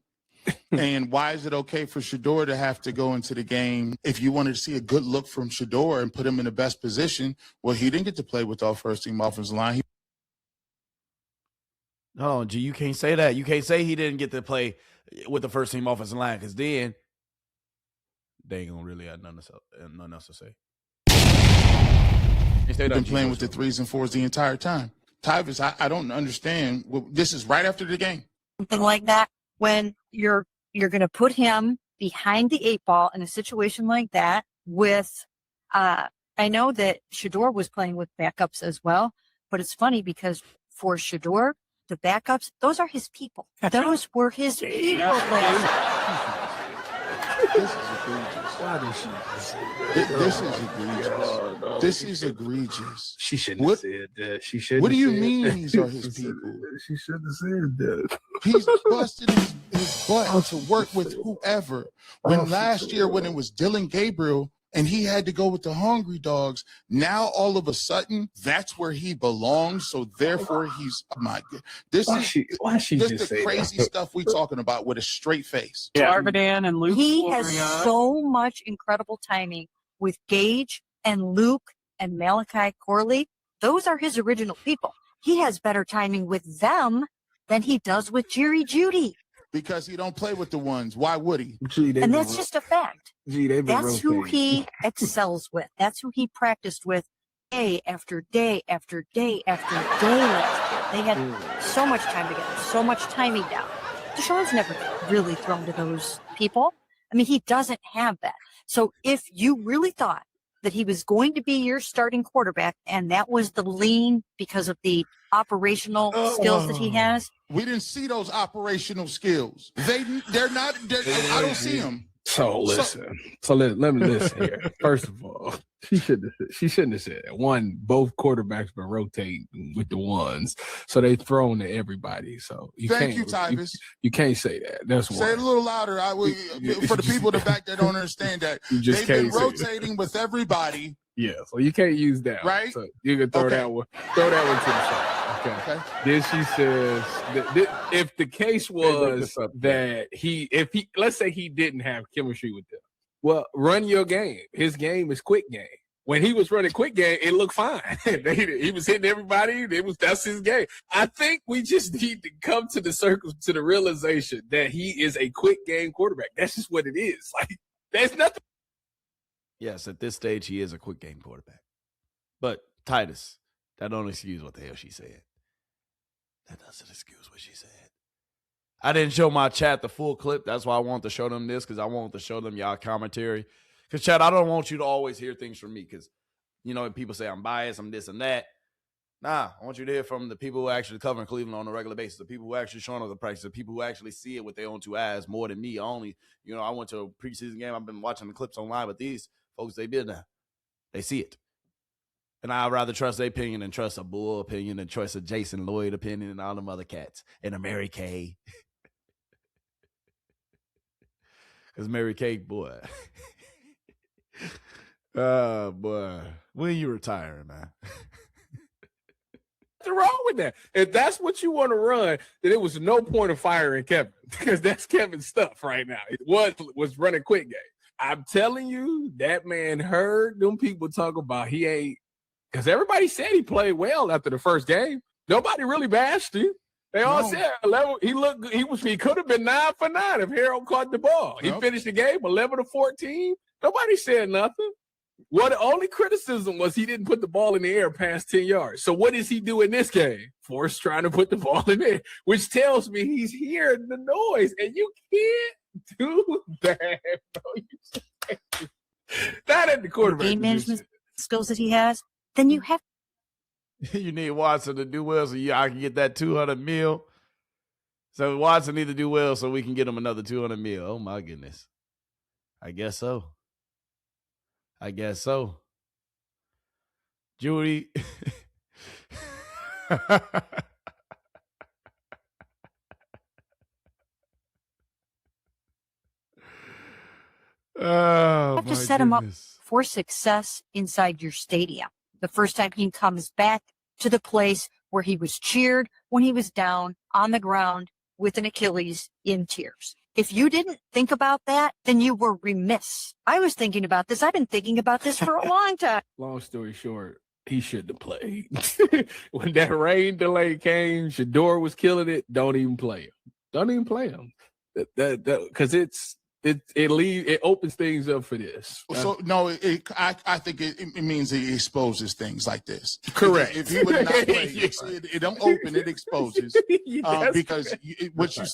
And why is it okay for Shedeur to have to go into the game? If you wanted to see a good look from Shedeur and put him in the best position, well, he didn't get to play with our first team offensive line. No, G, you can't say that. You can't say he didn't get to play with the first team offensive line because then they ain't gonna really have nothing else to say. He's been playing with the 3s and 4s the entire time. Tyvis, I don't understand. Well, this is right after the game. Something like that when you're going to put him behind the 8 ball in a situation like that with, I know that Shedeur was playing with backups as well, but it's funny because for Shedeur, the backups, those are his people. Those were his people. This is egregious. This is egregious. She shouldn't have said that. She shouldn't. What do you have said mean that. these are his people? She shouldn't have said that. He's busted his butt to work with whoever. When last year, when it was Dylan Gabriel and he had to go with the Hungry Dogs, now all of a sudden that's where he belongs. So therefore, he's this is the crazy stuff we talking about with a straight face. Arvidan and Luke. He has so much incredible timing with Gage and Luke and Malachi Corley. Those are his original people. He has better timing with them than he does with Jerry Jeudy. Because he don't play with the ones. Why would he? And that's just a fact. That's who he excels with. That's who he practiced with day after day after day after day last year. They had so much time together, so much timing down. Deshaun's never really thrown to those people. I mean, he doesn't have that. So if you really thought that he was going to be your starting quarterback and that was the lean because of the operational skills that he has. We didn't see those operational skills. They're not. I don't see them. So listen. So let me listen here. First of all, she shouldn't have said that. One, both quarterbacks been rotating with the ones, so they thrown to everybody. So Thank you, Tyvis. You can't say that. That's one. Say it a little louder. For the people in the back that don't understand that, they've been rotating with everybody. Yeah, so you can't use that right? one. So you can throw that one. Throw that one to the side. Okay. Then she says that if the case was that let's say he didn't have chemistry with them, well, run your game. His game is quick game. When he was running quick game, it looked fine. He was hitting everybody. That's his game. I think we just need to come to the realization that he is a quick game quarterback. That's just what it is. Like there's nothing. Yes, at this stage, he is a quick game quarterback. But Titus, that don't excuse what the hell she said. That doesn't excuse what she said. I didn't show my chat the full clip. That's why I wanted to show them this, because I wanted to show them y'all commentary. Because, chat, I don't want you to always hear things from me because, people say I'm biased, I'm this and that. Nah, I want you to hear from the people who actually covering Cleveland on a regular basis, the people who actually showing up the practice, the people who actually see it with their own 2 eyes more than me. I went to a preseason game. I've been watching the clips online, but these folks, they been there. They see it. And I'd rather trust their opinion than trust a Bull opinion and trust a Jason Lloyd opinion and all them other cats. And a Mary Kay. Because Mary Kay, boy. Oh, boy. When you retiring, man? Nothing wrong with that. If that's what you want to run, then it was no point of firing Kevin because that's Kevin's stuff right now. It was running quick game. I'm telling you, that man heard them people talk about he ain't, because everybody said he played well after the first game. Nobody really bashed him. They all said 11, he could have been 9 for 9 if Harold caught the ball. He finished the game 11 to 14. Nobody said nothing. The only criticism was he didn't put the ball in the air past 10 yards. So what does he do in this game? Force trying to put the ball in there, which tells me he's hearing the noise, and you can't do that, bro. Not at the quarterback game management skills that he has, then you have. You need Watson to do well so I can get that $200 million. So Watson need to do well so we can get him another $200 million. Oh my goodness. I guess so. Judy. You have to set him up for success inside your stadium. The first time he comes back to the place where he was cheered when he was down on the ground with an Achilles in tears. If you didn't think about that, then you were remiss. I was thinking about this. I've been thinking about this for a long time. Long story short, he shouldn't have played. When that rain delay came, Shedeur was killing it. Don't even play him. Don't even play him. Because it opens things up for this. So no, I think it means it exposes things like this. Correct. If he would not play, it don't open, it exposes. Because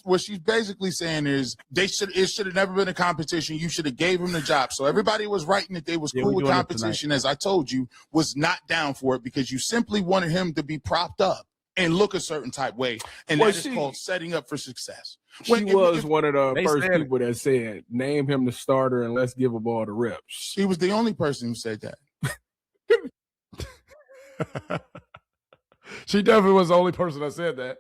what she's basically saying is it should have never been a competition. You should have gave him the job. So everybody was writing that they was cool with competition, as I told you, was not down for it because you simply wanted him to be propped up and look a certain type way, and that is called setting up for success. She was one of the first people that said, name him the starter and let's give him all the reps. He was the only person who said that. She definitely was the only person that said that.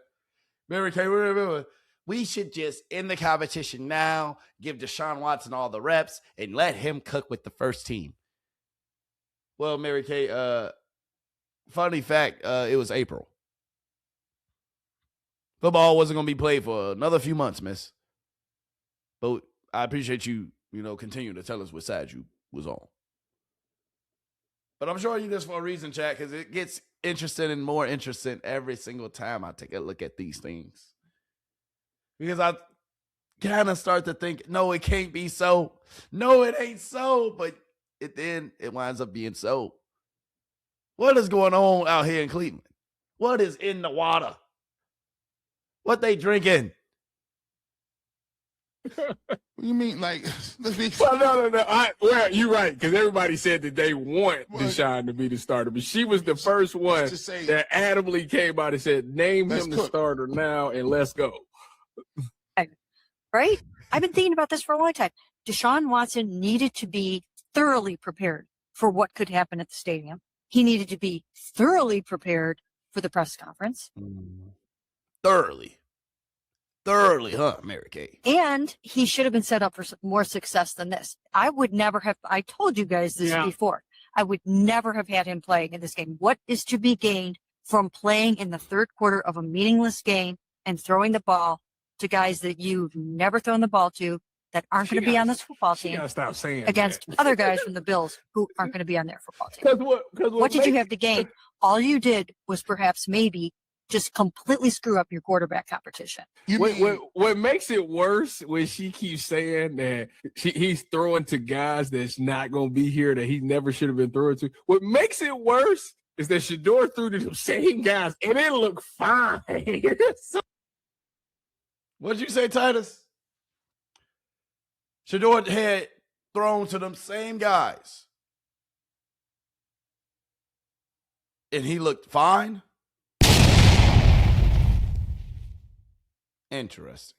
Mary Kay, remember, we should just end the competition now, give Deshaun Watson all the reps, and let him cook with the first team. Well, Mary Kay, funny fact, it was April. Football wasn't going to be played for another few months, miss. But I appreciate you, continue to tell us what side you was on. But I'm sure you this for a reason, chat, because it gets interesting and more interesting every single time I take a look at these things. Because I kind of start to think, no, it can't be so. No, it ain't so. But then it winds up being so. What is going on out here in Cleveland? What is in the water? What they drinking? What do you mean? Like, well, no. You're right, because everybody said that they want Deshaun to be the starter, but she was the first one that adamantly came out and said, name him the starter now and let's go. Right? I've been thinking about this for a long time. Deshaun Watson needed to be thoroughly prepared for what could happen at the stadium. He needed to be thoroughly prepared for the press conference. Thoroughly, huh, Mary Kay? And he should have been set up for more success than this. I would never have, I told you guys this before, I would never have had him playing in this game. What is to be gained from playing in the third quarter of a meaningless game and throwing the ball to guys that you've never thrown the ball to, that aren't going to be on this football team stop saying against that. other guys from the Bills who aren't going to be on their football team? What did you have to gain? All you did was perhaps maybe just completely screw up your quarterback competition. What makes it worse when she keeps saying that he's throwing to guys that's not going to be here, that he never should have been throwing to. What makes it worse is that Shedeur threw to the same guys, and it looked fine. What'd you say, Titus? Shedeur had thrown to them same guys, and he looked fine? Interesting.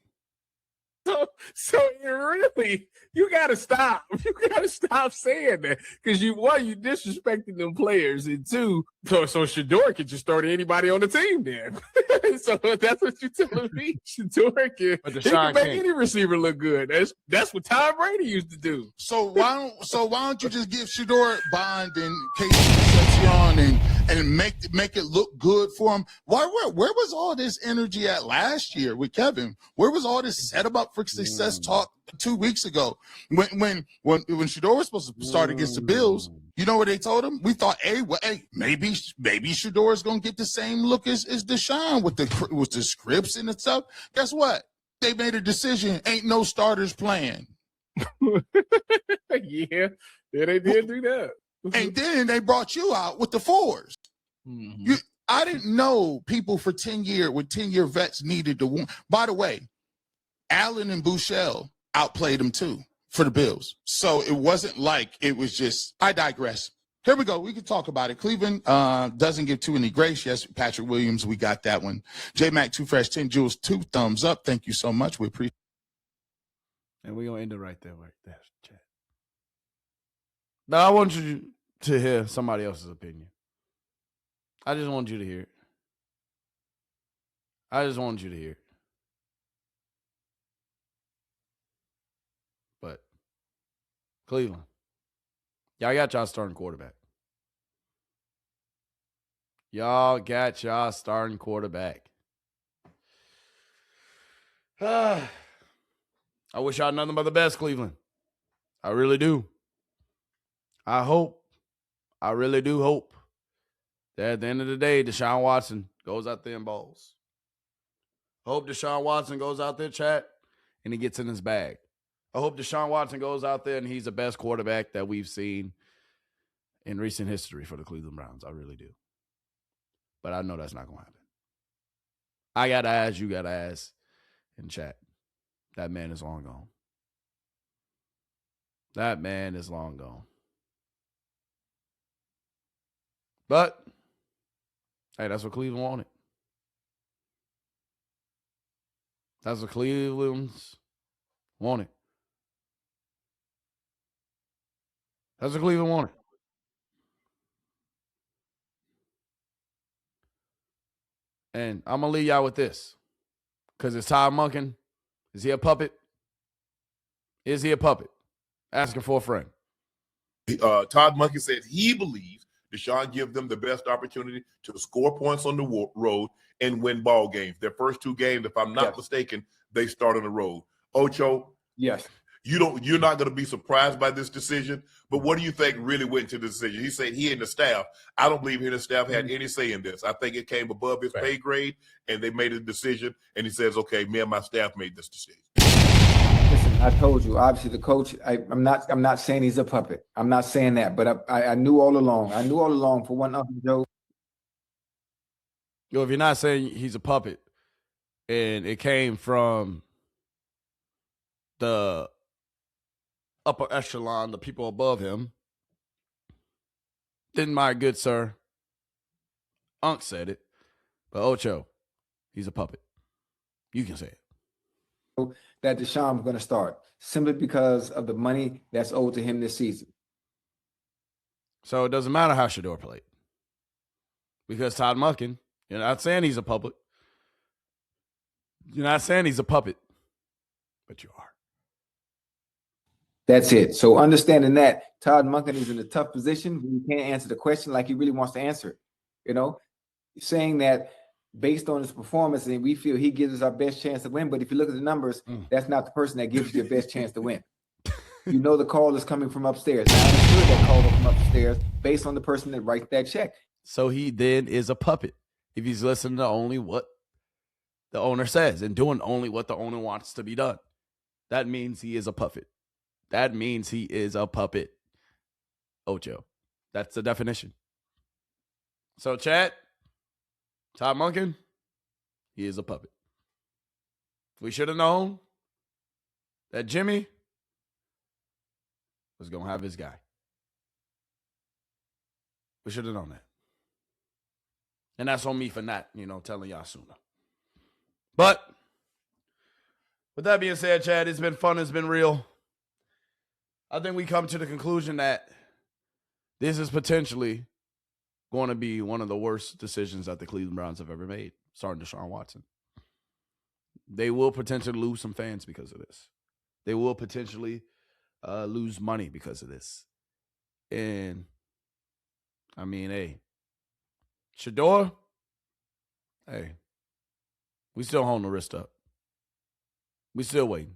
So really, you gotta stop. You gotta stop saying that, because you disrespecting them players, and two, so Shedeur can just throw to anybody on the team then. So that's what you're telling me. Shedeur can make any receiver look good. That's what Tom Brady used to do. So why don't you just give Shedeur Bond and Concepcion and make it look good for him? Where was all this energy at last year with Kevin? Where was all this set up for for success talk 2 weeks ago. When Shedeur was supposed to start against the Bills, you know what they told him? We thought, hey, maybe Shedeur is gonna get the same look as Deshaun with the scripts and the stuff. Guess what? They made a decision. Ain't no starters playing. Yeah, they did do that. And then they brought you out with the 4s. I didn't know people for 10-year vets needed to win. By the way, Allen and Bouchel outplayed them too for the Bills. So it wasn't like it was just, I digress. Here we go. We can talk about it. Cleveland doesn't give too any grace. Yes, Patrick Williams, we got that one. J-Mac, 2 fresh, 10 Jules, 2 thumbs up. Thank you so much. We appreciate it. And we're going to end it right there, chat. Now, I want you to hear somebody else's opinion. I just want you to hear it. I just want you to hear it. But Cleveland, y'all got y'all starting quarterback. Y'all got y'all starting quarterback. I wish y'all nothing but the best, Cleveland. I really do. I really do hope that at the end of the day, Deshaun Watson goes out there and balls. I hope Deshaun Watson goes out there, chat, and he gets in his bag. I hope Deshaun Watson goes out there and he's the best quarterback that we've seen in recent history for the Cleveland Browns. I really do. But I know that's not going to happen. I got to ask, you got to ask in chat. That man is long gone. That man is long gone. But, hey, that's what Cleveland wanted. That's what Cleveland's wanted. That's what Cleveland wanted. And I'm going to leave y'all with this. Because it's Todd Monken. Is he a puppet? Is he a puppet? Asking for a friend. Todd Monken said he believes Deshaun give them the best opportunity to score points on the road and win ball games. Their first 2 games, if I'm not mistaken, they start on the road. Ocho, yes, you're not going to be surprised by this decision. But what do you think really went into the decision? He said he and the staff. I don't believe he and the staff had any say in this. I think it came above his pay grade, and they made a decision. And he says, "Okay, me and my staff made this decision." Listen, I told you. Obviously, the coach. I'm not saying he's a puppet. I'm not saying that. But I knew all along. I knew all along. For one, Uncle Joe. Yo, if you're not saying he's a puppet, and it came from the upper echelon, the people above him, then my good sir, Unc said it. But Ocho, he's a puppet. You can say it. That Deshaun was going to start simply because of the money that's owed to him this season. So it doesn't matter how Shedeur played. Because Todd Monken, you're not saying he's a puppet. You're not saying he's a puppet. But you are. That's it. So understanding that, Todd Monken is in a tough position when he can't answer the question like he really wants to answer it. You know, saying that based on his performance, and we feel he gives us our best chance to win. But if you look at the numbers, that's not the person that gives you your best chance to win. You know the call is coming from upstairs. I understood that call was from upstairs based on the person that writes that check. So he then is a puppet if he's listening to only what the owner says and doing only what the owner wants to be done. That means he is a puppet. That means he is a puppet. Ocho. That's the definition. So, chat, Todd Monken, he is a puppet. We should have known that Jimmy was going to have his guy. We should have known that. And that's on me for not, telling y'all sooner. But with that being said, Chad, it's been fun. It's been real. I think we come to the conclusion that this is potentially going to be one of the worst decisions that the Cleveland Browns have ever made, starting Deshaun Watson. They will potentially lose some fans because of this. They will potentially lose money because of this. And, I mean, hey, Shedeur, hey, we still holding the wrist up. We still waiting.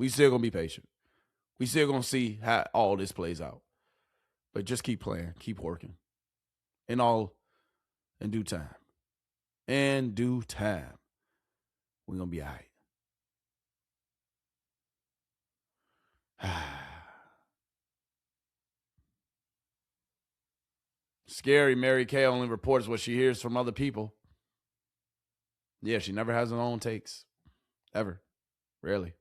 We still going to be patient. We still going to see how all this plays out. But just keep playing. Keep working. In due time. In due time. We're going to be all right. Scary. Mary Kay only reports what she hears from other people. Yeah, she never has her own takes. Ever. Rarely.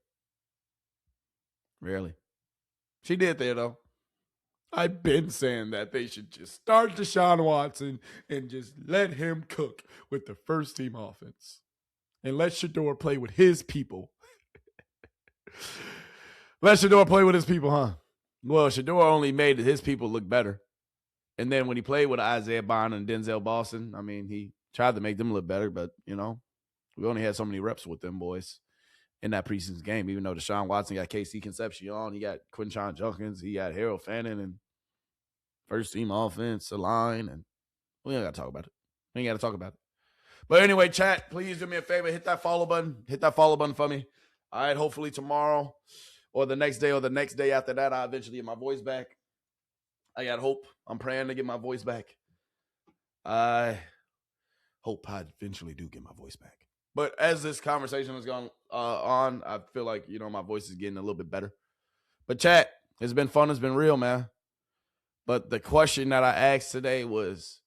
She did there, though. I've been saying that they should just start Deshaun Watson and just let him cook with the first team offense. And let Shedeur play with his people. Let Shedeur play with his people, huh? Well, Shedeur only made his people look better. And then when he played with Isaiah Bond and Denzel Boston, I mean, he tried to make them look better, but, you know, we only had so many reps with them boys in that preseason game, even though Deshaun Watson got KC Concepcion, he got Quinshon Judkins, he got Harold Fannin, and first team offense, the line, and we ain't got to talk about it. But anyway, chat, please do me a favor, hit that follow button. Hit that follow button for me. All right, hopefully tomorrow or the next day or the next day after that, I'll eventually get my voice back. I got hope. I'm praying to get my voice back. I hope I eventually do get my voice back. But as this conversation has gone on, I feel like, you know, my voice is getting a little bit better. But chat, it's been fun. It's been real, man. But the question that I asked today was,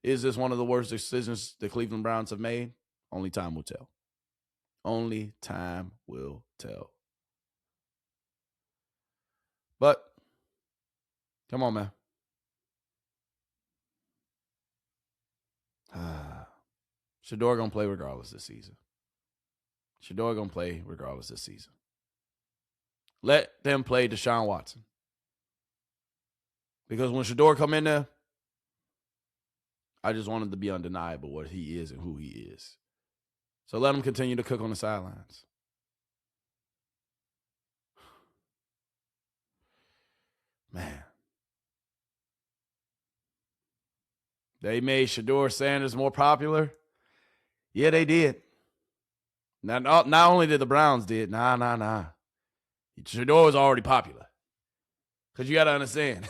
is this one of the worst decisions the Cleveland Browns have made? Only time will tell. Only time will tell. But come on, man. Shedeur gonna play regardless this season. Let them play Deshaun Watson. Because when Shedeur come in there, I just want him to be undeniable what he is and who he is. So let him continue to cook on the sidelines. Man. They made Shedeur Sanders more popular. Yeah, they did. Not only did the Browns did. Nah. Shedeur was already popular. Because you got to understand.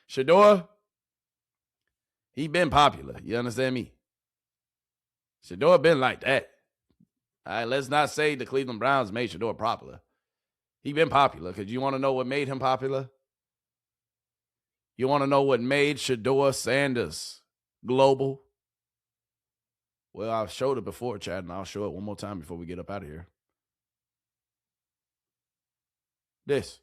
Shedeur, he been popular. You understand me? Shedeur been like that. All right, let's not say the Cleveland Browns made Shedeur popular. He been popular. Because you want to know what made him popular? You want to know what made Shedeur Sanders global? Well, I've showed it before, Chad, and I'll show it one more time before we get up out of here. This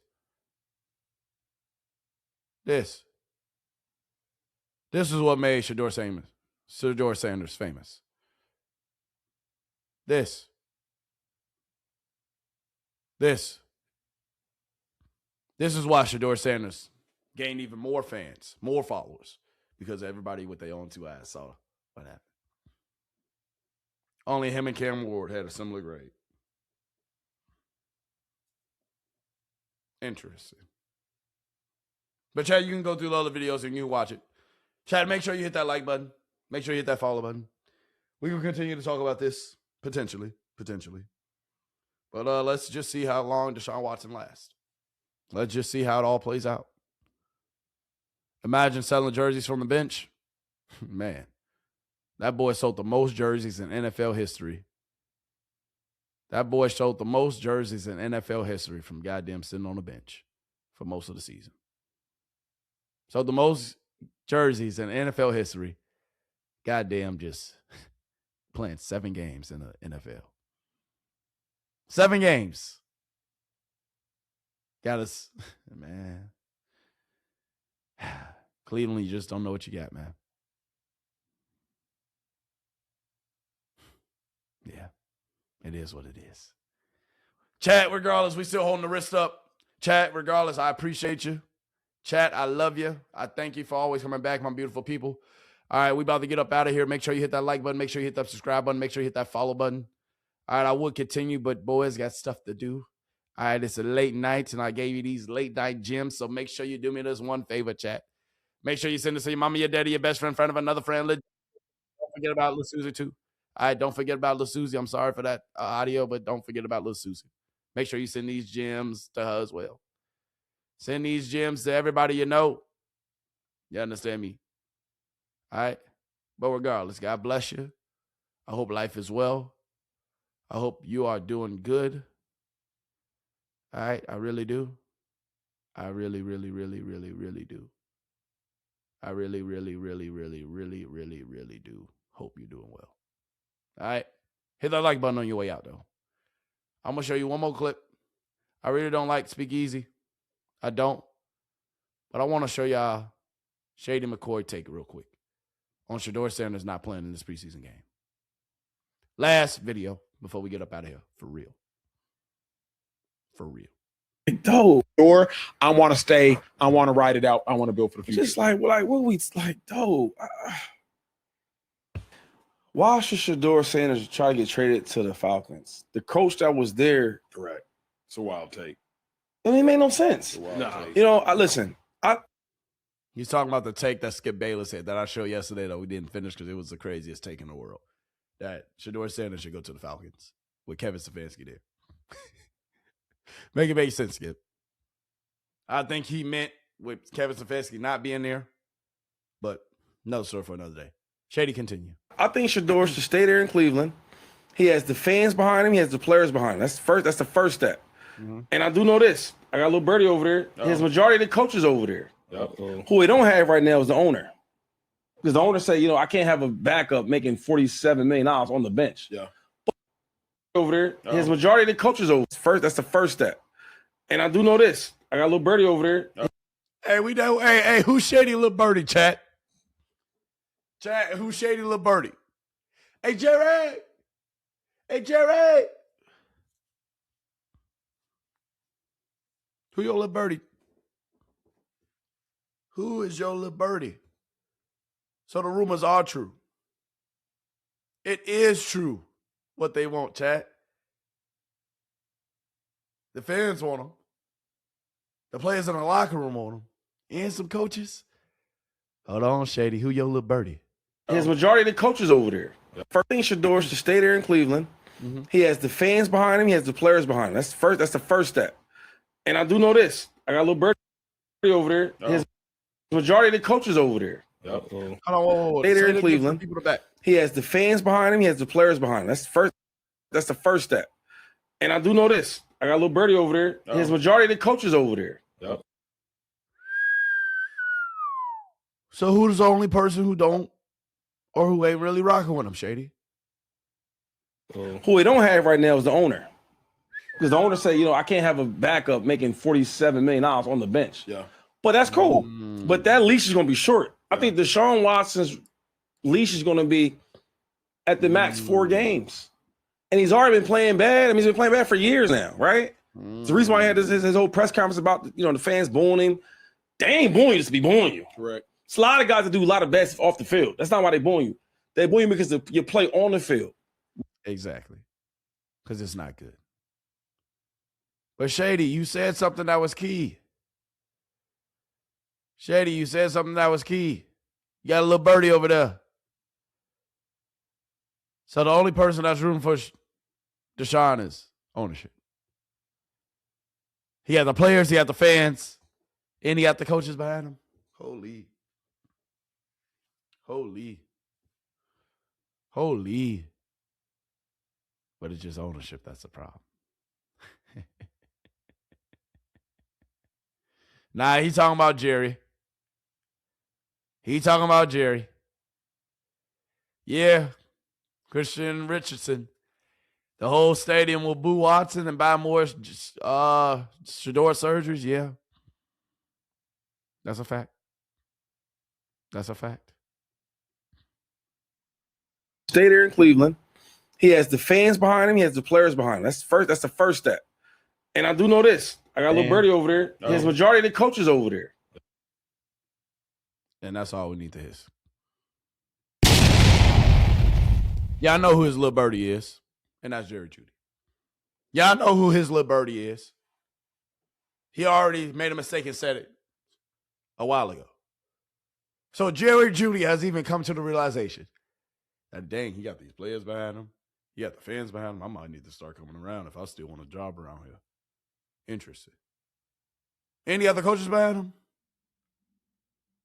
is what made Shedeur Sanders famous. This is why Shedeur Sanders gained even more fans, more followers, because everybody with their own two eyes saw what happened. Only him and Cam Ward had a similar grade. Interesting. But Chad, you can go through the other videos and you can watch it. Chad, make sure you hit that like button. Make sure you hit that follow button. We can continue to talk about this, potentially. But let's just see how long Deshaun Watson lasts. Let's just see how it all plays out. Imagine selling jerseys from the bench. Man, that boy sold the most jerseys in NFL history. That boy sold the most jerseys in NFL history from goddamn sitting on the bench for most of the season. So the most jerseys in NFL history, goddamn just playing 7 games in the NFL. 7 games. Got us, man. Cleveland, you just don't know what you got, man. Yeah, it is what it is. Chat, regardless, we still holding the wrist up. Chat, regardless, I appreciate you. Chat, I love you. I thank you for always coming back, my beautiful people. All right, we about to get up out of here. Make sure you hit that like button. Make sure you hit that subscribe button. Make sure you hit that follow button. All right, I would continue, but boys got stuff to do. All right, it's a late night, and I gave you these late night gems, so make sure you do me this one favor, chat. Make sure you send this to your mama, your daddy, your best friend of another friend. Don't forget about Lil Susie, too. All right, don't forget about Lil Susie. I'm sorry for that audio, but don't forget about Lil Susie. Make sure you send these gems to her as well. Send these gems to everybody you know. You understand me? All right? But regardless, God bless you. I hope life is well. I hope you are doing good. All right? I really do. I really, really, really, really, really do. I really, really, really, really, really, really, really do hope you're doing well. All right? Hit that like button on your way out, though. I'm going to show you one more clip. I really don't like Speakeasy. I don't. But I want to show y'all Shady McCoy take it real quick on Shedeur Sanders not playing in this preseason game. Last video before we get up out of here. For real. For real. Dope. Or I want to stay. I want to ride it out. I want to build for the future. Just like what we like, dope. Why should Shedeur Sanders try to get traded to the Falcons? The coach that was there, correct. It's a wild take. I mean, it made no sense. No. You know, listen. He's talking about the take that Skip Bayless had that I showed yesterday that we didn't finish because it was the craziest take in the world. That Shedeur Sanders should go to the Falcons with Kevin Stefanski there. Make it make sense, Skip. I think he meant with Kevin Stefanski not being there, but no story for another day. Shady, continue. I think Shedeur should stay there in Cleveland. He has the fans behind him. He has the players behind him. That's the first step. Mm-hmm. And I do know this. I got a little birdie over there. Oh. His majority of the coaches over there. Uh-oh. Who we don't have right now is the owner. Because the owner say, I can't have a backup making $47 million on the bench. Yeah. But over there, his majority of the coaches over first. That's the first step. And I do know this. I got a little birdie over there. Hey, we know. Hey, who's Shady Little Birdie, chat? Chat, who's Shady Little Birdie? Hey, Jerry. Hey, Jerry. Who your little birdie? Who is your little birdie? So the rumors are true. It is true what they want, chat. The fans want them. The players in the locker room want them. And some coaches. Hold on, Shady. Who your little birdie? His majority of the coaches over there. First thing Shedeur should stay there in Cleveland. Mm-hmm. He has the fans behind him. He has the players behind him. That's the first step. And I do know this. I got a little birdie over there. His majority of the coaches over there. Hold on, stay there in Cleveland. He has the fans behind him. He has the players behind him. That's the first step. And I do know this. I got a little birdie over there. His majority of the coaches over there. So who's the only person who don't or who ain't really rocking with him, Shady? Who we don't have right now is the owner. Because the owner say, I can't have a backup making $47 million on the bench. Yeah. But that's cool. But that leash is going to be short. I think Deshaun Watson's leash is going to be at the max 4 games. And he's already been playing bad. I mean, he's been playing bad for years now, right? It's the reason why he had his whole press conference about, the fans booing him. They ain't booing you just to be booing you. Right. It's a lot of guys that do a lot of bad stuff off the field. That's not why they booing you. They booing you because you play on the field. Exactly. Because it's not good. But Shady, you said something that was key. Shady, you said something that was key. You got a little birdie over there. So the only person that's rooting for Deshaun is ownership. He had the players, he had the fans, and he got the coaches behind him. Holy. But it's just ownership that's the problem. Nah, he talking about Jerry. Yeah, Christian Richardson. The whole stadium will boo Watson and buy more Shedeur surgeries. Yeah. That's a fact. Stay there in Cleveland. He has the fans behind him. He has the players behind him. That's the first step. And I do know this. I got a little birdie over there. His majority of the coaches over there. And that's all we need to hiss. Yeah, I know who his little birdie is. And that's Jerry Jeudy. Yeah, I know who his little birdie is. He already made a mistake and said it a while ago. So Jerry Jeudy has even come to the realization that, dang, he got these players behind him. He got the fans behind him. I might need to start coming around if I still want a job around here. Interesting. Any other coaches behind him?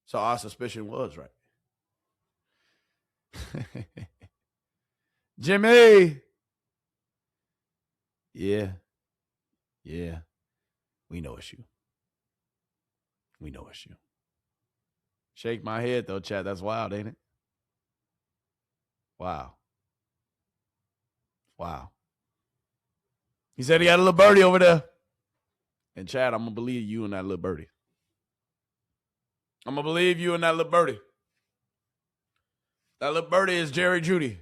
So our suspicion was right. Jimmy. Yeah. Yeah. We know it's you. We know it's you. Shake my head, though, chat. That's wild, ain't it? Wow. Wow. He said he had a little birdie over there. And Chad, I'm going to believe you and that little birdie. I'm going to believe you and that little birdie. That little birdie is Jerry Jeudy.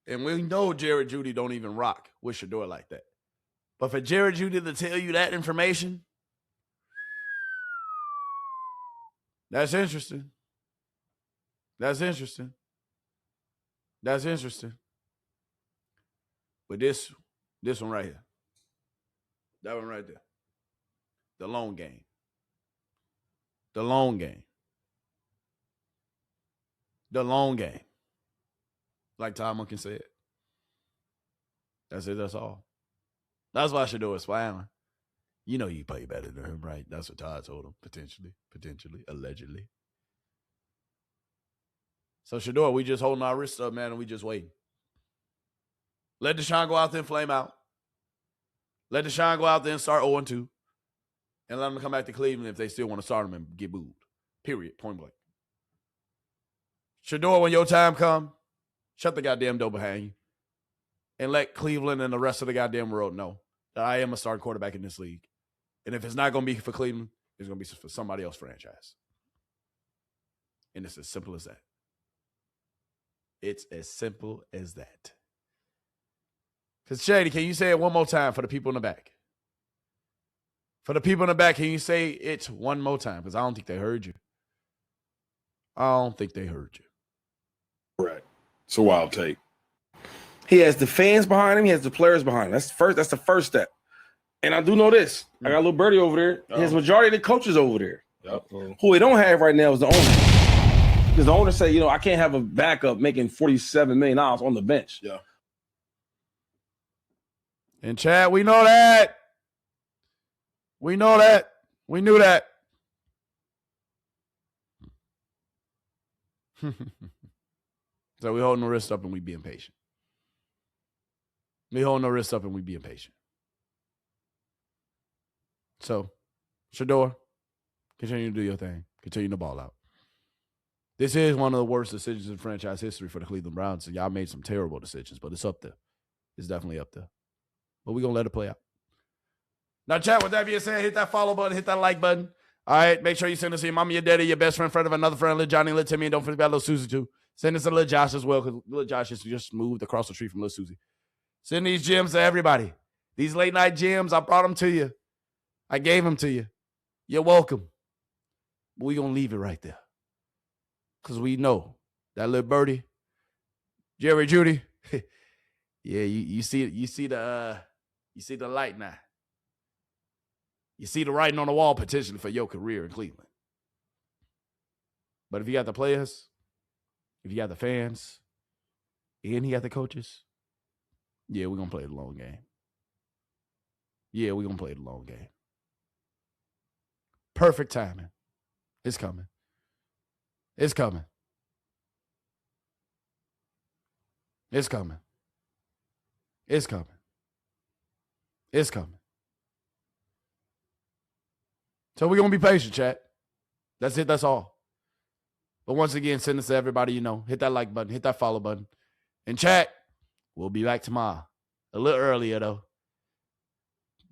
And we know Jerry Jeudy don't even rock with Shedeur like that. But for Jerry Jeudy to tell you that information, that's interesting. That's interesting. That's interesting. But this one right here. That one right there. The long game. The long game. The long game. Like Todd Monken said. That's it. That's all. That's why Shedeur is smiling. You know you play better than him, right? That's what Todd told him. Potentially, allegedly. So Shedeur, we just holding our wrists up, man, and we just waiting. Let Deshaun go out there and flame out. Let Deshaun go out there and start 0-2. And let him come back to Cleveland if they still want to start him and get booed. Period. Point blank. Shedeur, when your time come, shut the goddamn door behind you. And let Cleveland and the rest of the goddamn world know that I am a starting quarterback in this league. And if it's not going to be for Cleveland, it's going to be for somebody else's franchise. And it's as simple as that. It's as simple as that. Because, Shady, can you say it one more time for the people in the back? For the people in the back, can you say it one more time? Because I don't think they heard you. I don't think they heard you. Correct. It's a wild take. He has the fans behind him. He has the players behind him. That's the first step. And I do know this. I got a little birdie over there. He has majority of the coaches over there. Who we don't have right now is the owner. Because the owner said, I can't have a backup making $47 million on the bench. Yeah. And Chad, we know that. We know that. We knew that. So we holding the wrist up and we being patient. We holding the wrist up and we being patient. So, Shedeur, continue to do your thing. Continue to ball out. This is one of the worst decisions in franchise history for the Cleveland Browns. So y'all made some terrible decisions, but it's up there. It's definitely up there. But we're going to let it play out. Now, chat, with that being said, hit that follow button, hit that like button. All right, make sure you send us to your mama, your daddy, your best friend of another friend, little Johnny, little Timmy, and don't forget about little Susie, too. Send us to little Josh as well, because little Josh is just moved across the street from little Susie. Send these gems to everybody. These late night gems, I brought them to you. I gave them to you. You're welcome. But we're going to leave it right there. Because we know that little birdie, Jerry Jeudy, yeah, you see the light now. You see the writing on the wall potentially for your career in Cleveland. But if you got the players, if you got the fans, and you got the coaches, yeah, we're going to play the long game. Yeah, we're going to play the long game. Perfect timing. It's coming. It's coming. It's coming. It's coming. It's coming. So we're going to be patient, chat. That's it. That's all. But once again, send this to everybody you know. Hit that like button. Hit that follow button. And chat, we'll be back tomorrow. A little earlier, though.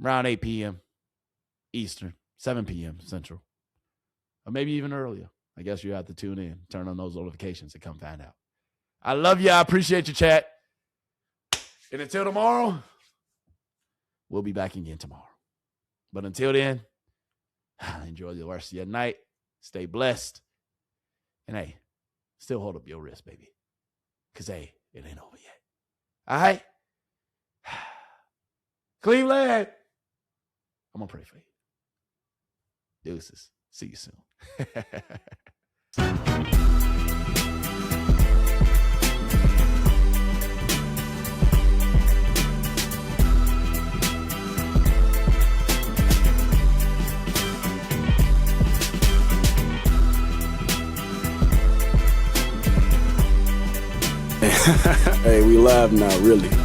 Around 8 p.m. Eastern. 7 p.m. Central. Or maybe even earlier. I guess you have to tune in. Turn on those notifications to come find out. I love you. I appreciate you, chat. And until tomorrow, we'll be back again tomorrow. But until then, enjoy the rest of your night. Stay blessed. And hey, still hold up your wrist, baby. Because, hey, it ain't over yet. All right? Cleveland, I'm going to pray for you. Deuces. See you soon. Hey, we live now, really.